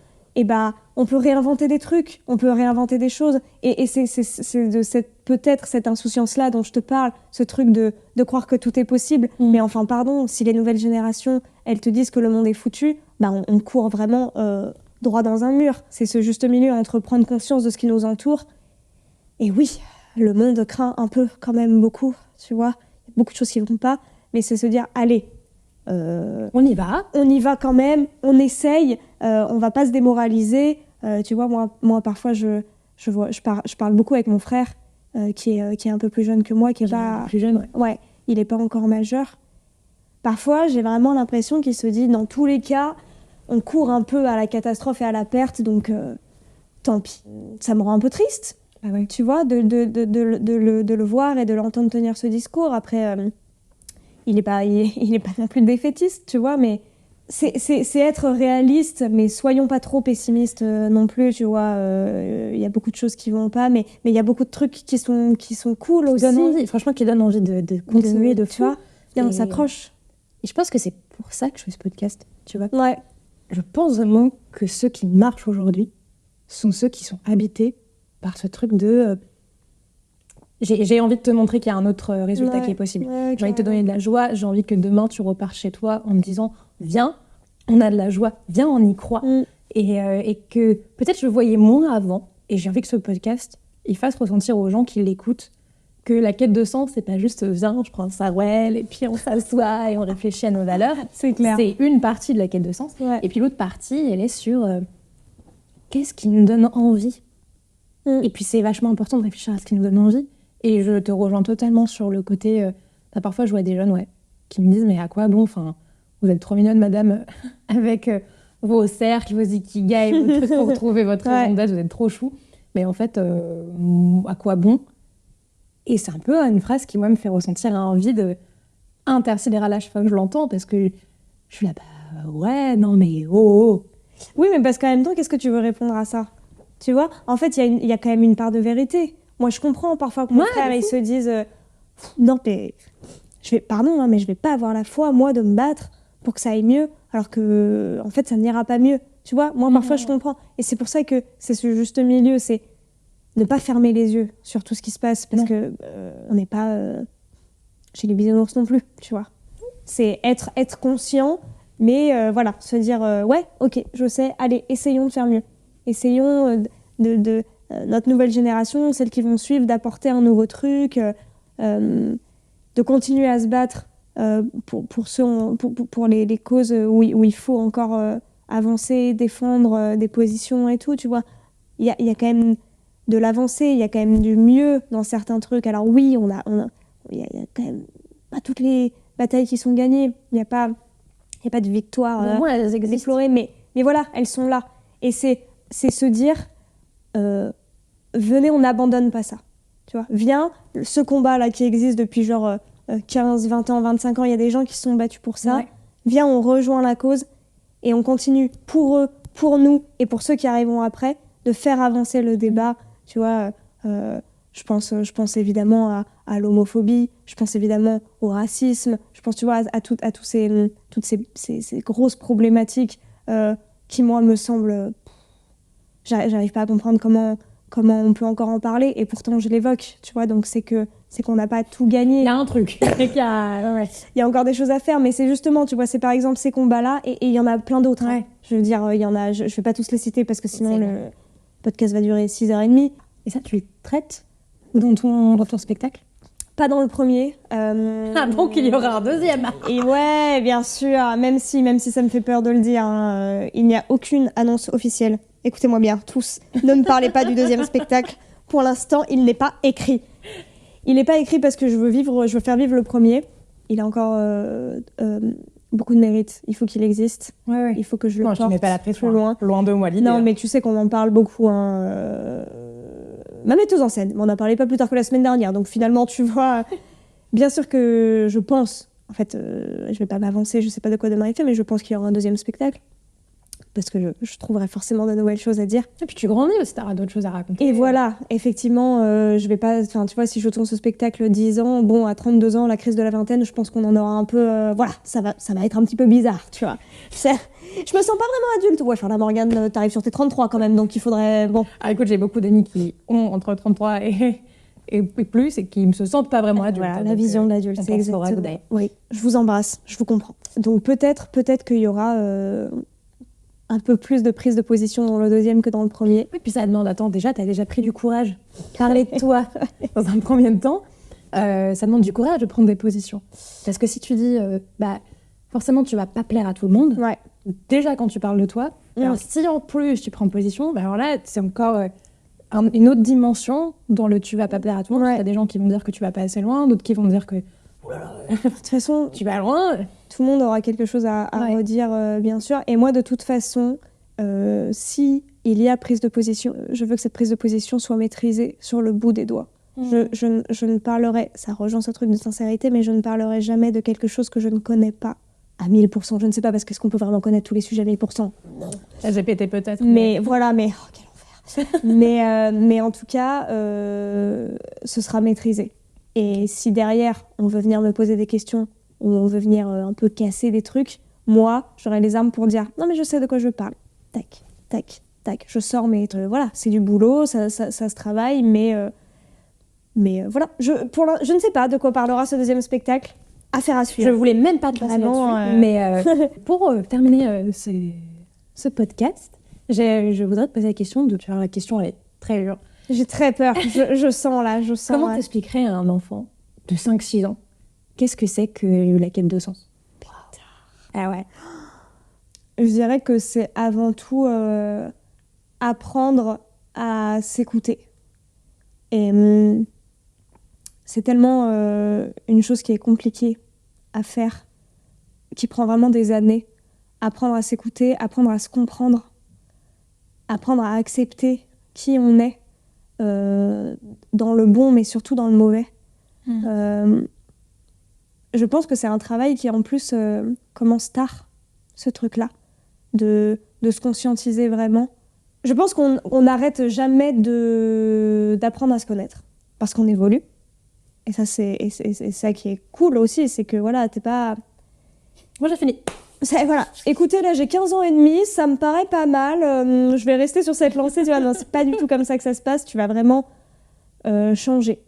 on peut réinventer des trucs, on peut réinventer des choses. Et c'est de peut-être cette insouciance-là dont je te parle, ce truc de croire que tout est possible. Mais enfin, pardon, si les nouvelles générations, elles te disent que le monde est foutu, on court vraiment droit dans un mur. C'est ce juste milieu entre prendre conscience de ce qui nous entoure. Et oui, le monde craint un peu quand même beaucoup, tu vois. Il y a beaucoup de choses qui ne vont pas, mais c'est se dire, allez, on y va quand même, on essaye, on va pas se démoraliser. Tu vois, moi parfois je parle beaucoup avec mon frère qui est un peu plus jeune que moi, qui est pas plus jeune, ouais, il est pas encore majeur. Parfois j'ai vraiment l'impression qu'il se dit dans tous les cas on court un peu à la catastrophe et à la perte, donc tant pis. Ça me rend un peu triste, tu vois, de le voir et de l'entendre tenir ce discours. Après il est pas non plus défaitiste, tu vois, mais c'est être réaliste, mais soyons pas trop pessimistes non plus, tu vois. Y a beaucoup de choses qui vont pas, mais il y a beaucoup de trucs qui sont cool aussi. Donnent envie, franchement, qui donnent envie de continuer, de tu vois. Et on s'accroche. Et je pense que c'est pour ça que je fais ce podcast, tu vois. Ouais. Je pense vraiment que ceux qui marchent aujourd'hui sont ceux qui sont habités par ce truc de... J'ai envie de te montrer qu'il y a un autre résultat qui est possible. Ouais, j'ai envie de te donner de la joie. J'ai envie que demain, tu repars chez toi en me disant « Viens, on a de la joie. Viens, on y croit. Et que peut-être je le voyais moins avant. Et j'ai envie que ce podcast, il fasse ressentir aux gens qui l'écoutent que la quête de sens, c'est pas juste « Viens, je prends un sarouel et puis on s'assoit et on réfléchit à nos valeurs. » C'est clair. C'est une partie de la quête de sens. Ouais. Et puis l'autre partie, elle est sur qu'est-ce qui nous donne envie. Et puis c'est vachement important de réfléchir à ce qui nous donne envie. Et je te rejoins totalement sur le côté... parfois, je vois des jeunes qui me disent « Mais à quoi bon, vous êtes trop mignonne, madame, avec vos cercles, vos ikigai, vos trucs pour retrouver votre raison d'être, vous êtes trop chou. » Mais en fait, à quoi bon? Et c'est un peu une phrase qui, moi, me fait ressentir un vide intersidéral à chaque fois que je l'entends, parce que je suis là, ouais, non, mais oh. Oui, mais parce qu'en même temps, qu'est-ce que tu veux répondre à ça? Tu vois, en fait, il y a quand même une part de vérité. Moi, je comprends parfois que mon frère, il se dise non, mais mais je vais pas avoir la foi, moi, de me battre pour que ça aille mieux, alors que, en fait, ça n'ira pas mieux. Tu vois, moi, parfois, je comprends. Et c'est pour ça que c'est ce juste milieu, c'est ne pas fermer les yeux sur tout ce qui se passe, parce que on n'est pas chez les bisounours non plus, tu vois. C'est être conscient, mais se dire ouais, ok, je sais, allez, essayons de faire mieux. Essayons notre nouvelle génération, celles qui vont suivre, d'apporter un nouveau truc, de continuer à se battre pour les causes où il faut encore avancer, défendre des positions et tout, tu vois. Il y a quand même de l'avancée, il y a quand même du mieux dans certains trucs. Alors oui, il y a quand même pas toutes les batailles qui sont gagnées. Il y a pas Il n'y a pas de victoire Moi, elles existent. déplorée, mais voilà, elles sont là. Et c'est se dire, venez, on n'abandonne pas ça. Tu vois, viens, ce combat-là qui existe depuis genre 15, 20 ans, 25 ans, il y a des gens qui se sont battus pour ça. Ouais. Viens, on rejoint la cause et on continue pour eux, pour nous et pour ceux qui arriveront après, de faire avancer le débat. Tu vois, je pense évidemment à l'homophobie, je pense évidemment au racisme, je pense, tu vois, à toutes ces grosses problématiques qui, moi, me semblent... J'arrive pas à comprendre comment on peut encore en parler, et pourtant je l'évoque, tu vois, donc c'est qu'on n'a pas tout gagné. Il y a un truc. Il y a encore des choses à faire, mais c'est justement, tu vois, c'est par exemple ces combats-là, et il y en a plein d'autres. Ouais. Hein. Je veux dire, il y en a, je vais pas tous les citer parce que sinon le podcast va durer 6h30. Et ça, tu les traites dans ton spectacle? Pas dans le premier. Donc il y aura un deuxième. Et ouais, bien sûr, même si ça me fait peur de le dire, hein, il n'y a aucune annonce officielle. Écoutez-moi bien, tous, ne me parlez pas du deuxième spectacle. Pour l'instant, il n'est pas écrit. Il n'est pas écrit parce que je veux faire vivre le premier. Il a encore beaucoup de mérite. Il faut qu'il existe. Ouais. Il faut que je le porte tu mets pas la pression. plus loin. Loin de moi l'idée. Non, mais tu sais qu'on en parle beaucoup. Hein, ma metteuse en scène, on en a parlé pas plus tard que la semaine dernière. Donc finalement, tu vois, bien sûr que je pense, en fait, je vais pas m'avancer, je sais pas de quoi demain est fait, mais je pense qu'il y aura un deuxième spectacle. Parce que je trouverai forcément de nouvelles choses à dire. Et puis tu grandis aussi, t'auras d'autres choses à raconter. Et voilà, effectivement, je vais pas... Enfin, tu vois, si je tourne ce spectacle 10 ans, bon, à 32 ans, la crise de la vingtaine, je pense qu'on en aura un peu... voilà, ça va être un petit peu bizarre, tu vois. Je me sens pas vraiment adulte. Ouais, Charlotte Morgane, t'arrives sur tes 33 quand même, donc il faudrait... Bon. Ah, écoute, j'ai beaucoup d'amis qui ont entre 33 et plus et qui ne se sentent pas vraiment adultes. Voilà, la vision de l'adulte, c'est exactement... Oui, je vous embrasse, je vous comprends. Donc peut-être qu'il y aura... un peu plus de prise de position dans le deuxième que dans le premier. Oui, puis ça demande, attends, déjà, t'as déjà pris du courage. Parler de toi dans un premier temps, ça demande du courage de prendre des positions. Parce que si tu dis, forcément, tu vas pas plaire à tout le monde. Ouais. Déjà, quand tu parles de toi, alors si en plus tu prends position, alors là, c'est encore une autre dimension dans le tu vas pas plaire à tout le monde. Ouais. T'as des gens qui vont dire que tu vas pas assez loin, d'autres qui vont dire que de toute façon, tu vas loin. Tout le monde aura quelque chose à redire, bien sûr. Et moi, de toute façon, si il y a prise de position, je veux que cette prise de position soit maîtrisée sur le bout des doigts. Je ne parlerai, ça rejoint ce truc de sincérité, mais je ne parlerai jamais de quelque chose que je ne connais pas à 1000%. Je ne sais pas, parce qu'est-ce qu'on peut vraiment connaître tous les sujets à 1000%? Non. La GPT peut-être. Mais voilà, mais oh, quel enfer. mais en tout cas, ce sera maîtrisé. Et si derrière, on veut venir me poser des questions, ou on veut venir un peu casser des trucs, moi, j'aurai les armes pour dire « Non, mais je sais de quoi je parle. » Tac, tac, tac. Je sors, mais voilà, c'est du boulot, ça se travaille, mais voilà. Je ne sais pas de quoi parlera ce deuxième spectacle. Affaire à suivre. Je voulais même pas te passer là-dessus, mais pour terminer ce podcast, je voudrais te poser la question la question, elle est très dure. J'ai très peur, je sens là, je sens. Comment t'expliquerais à un enfant de 5-6 ans qu'est-ce que c'est que la quête de sens? Putain. Ah ouais. Je dirais que c'est avant tout apprendre à s'écouter. Et c'est tellement une chose qui est compliquée à faire, qui prend vraiment des années. Apprendre à s'écouter, apprendre à se comprendre, apprendre à accepter qui on est. Dans le bon, mais surtout dans le mauvais. Je pense que c'est un travail qui, en plus, commence tard, ce truc-là, de se conscientiser vraiment. Je pense qu'on n'arrête jamais d'apprendre à se connaître, parce qu'on évolue. Et ça, c'est ça qui est cool aussi, c'est que, voilà, t'es pas... Moi, j'ai fini. Voilà. Écoutez, là, j'ai 15 ans et demi, ça me paraît pas mal. Je vais rester sur cette lancée. Tu vois, non, c'est pas du tout comme ça que ça se passe. Tu vas vraiment changer.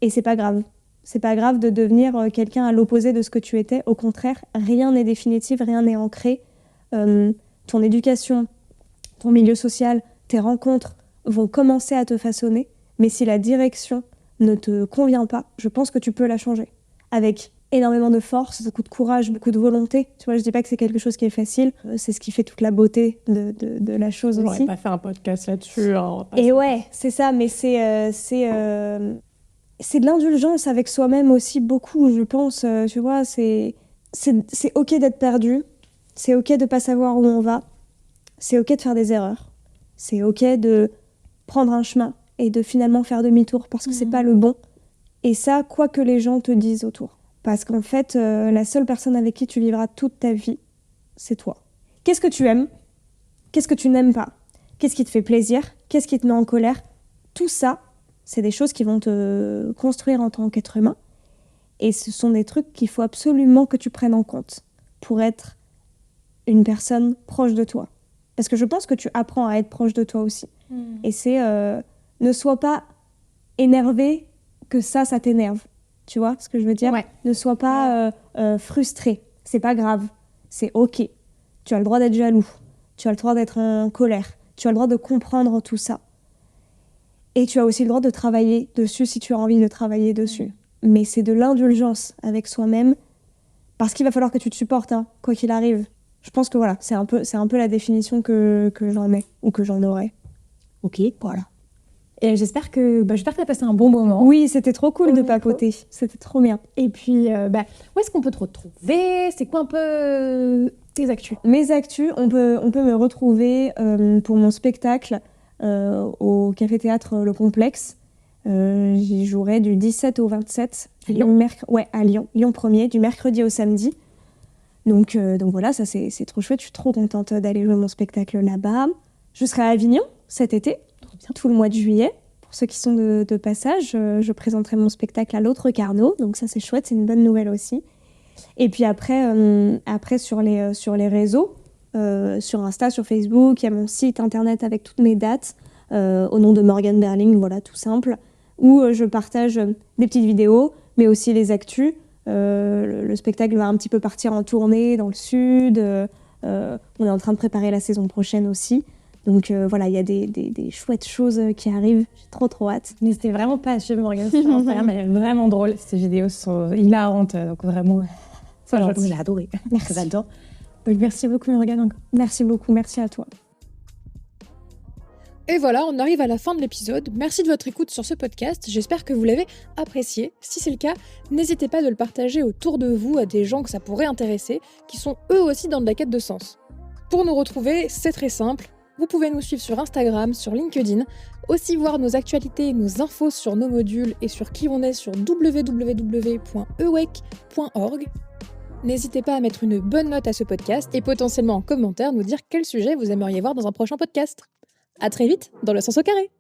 Et c'est pas grave. C'est pas grave de devenir quelqu'un à l'opposé de ce que tu étais. Au contraire, rien n'est définitif, rien n'est ancré. Ton éducation, ton milieu social, tes rencontres vont commencer à te façonner. Mais si la direction ne te convient pas, je pense que tu peux la changer. Avec énormément de force, beaucoup de courage, beaucoup de volonté. Tu vois, je dis pas que c'est quelque chose qui est facile. C'est ce qui fait toute la beauté de la chose aussi. On n'aurait pas fait un podcast là-dessus. Et ouais, c'est ça, mais c'est de l'indulgence avec soi-même aussi beaucoup, je pense. Tu vois, c'est ok d'être perdu. C'est ok de pas savoir où on va. C'est ok de faire des erreurs. C'est ok de prendre un chemin et de finalement faire demi-tour parce que c'est pas le bon. Et ça, quoi que les gens te disent autour. Parce qu'en fait, la seule personne avec qui tu vivras toute ta vie, c'est toi. Qu'est-ce que tu aimes ? Qu'est-ce que tu n'aimes pas ? Qu'est-ce qui te fait plaisir ? Qu'est-ce qui te met en colère ? Tout ça, c'est des choses qui vont te construire en tant qu'être humain. Et ce sont des trucs qu'il faut absolument que tu prennes en compte pour être une personne proche de toi. Parce que je pense que tu apprends à être proche de toi aussi. Et c'est ne sois pas énervé que ça t'énerve. Tu vois ce que je veux dire ? Ouais. Ne sois pas frustré. C'est pas grave. C'est ok. Tu as le droit d'être jaloux. Tu as le droit d'être en colère. Tu as le droit de comprendre tout ça. Et tu as aussi le droit de travailler dessus si tu as envie de travailler dessus. Mais c'est de l'indulgence avec soi-même parce qu'il va falloir que tu te supportes, hein, quoi qu'il arrive. Je pense que voilà, c'est un peu la définition que j'en ai ou que j'en aurais. Ok. Voilà. Et j'espère que tu as passé un bon moment. Oui, c'était trop cool de papoter. C'était trop bien. Et puis, où est-ce qu'on peut te retrouver ? C'est quoi un peu tes actus ? Mes actus, on peut me retrouver pour mon spectacle au Café-Théâtre Le Complexe. J'y jouerai du 17 au 27. À Lyon ? À Lyon. Lyon 1er, du mercredi au samedi. Donc voilà, ça c'est trop chouette. Je suis trop contente d'aller jouer mon spectacle là-bas. Je serai à Avignon cet été, tout le mois de juillet. Pour ceux qui sont de passage, je présenterai mon spectacle à l'Autre Carnot. Donc ça c'est chouette, c'est une bonne nouvelle aussi. Et puis après sur les réseaux, sur Insta, sur Facebook, il y a mon site internet avec toutes mes dates, au nom de Morgane Berling, voilà, tout simple, où je partage des petites vidéos, mais aussi les actus. Le spectacle va un petit peu partir en tournée dans le sud. On est en train de préparer la saison prochaine aussi. Donc voilà, il y a des chouettes choses qui arrivent. J'ai trop hâte. N'hésitez vraiment pas à suivre Morgane sur Instagram, elle est vraiment drôle. Ces vidéos sont hilarantes, donc vraiment, j'ai adoré. Merci. J'adore. Donc merci beaucoup Morgane encore. Merci beaucoup, merci à toi. Et voilà, on arrive à la fin de l'épisode. Merci de votre écoute sur ce podcast. J'espère que vous l'avez apprécié. Si c'est le cas, n'hésitez pas de le partager autour de vous à des gens que ça pourrait intéresser, qui sont eux aussi dans de la quête de sens. Pour nous retrouver, c'est très simple. Vous pouvez nous suivre sur Instagram, sur LinkedIn, aussi voir nos actualités, nos infos sur nos modules et sur qui on est sur www.ewec.org. N'hésitez pas à mettre une bonne note à ce podcast et potentiellement en commentaire nous dire quel sujet vous aimeriez voir dans un prochain podcast. À très vite dans le sens au carré.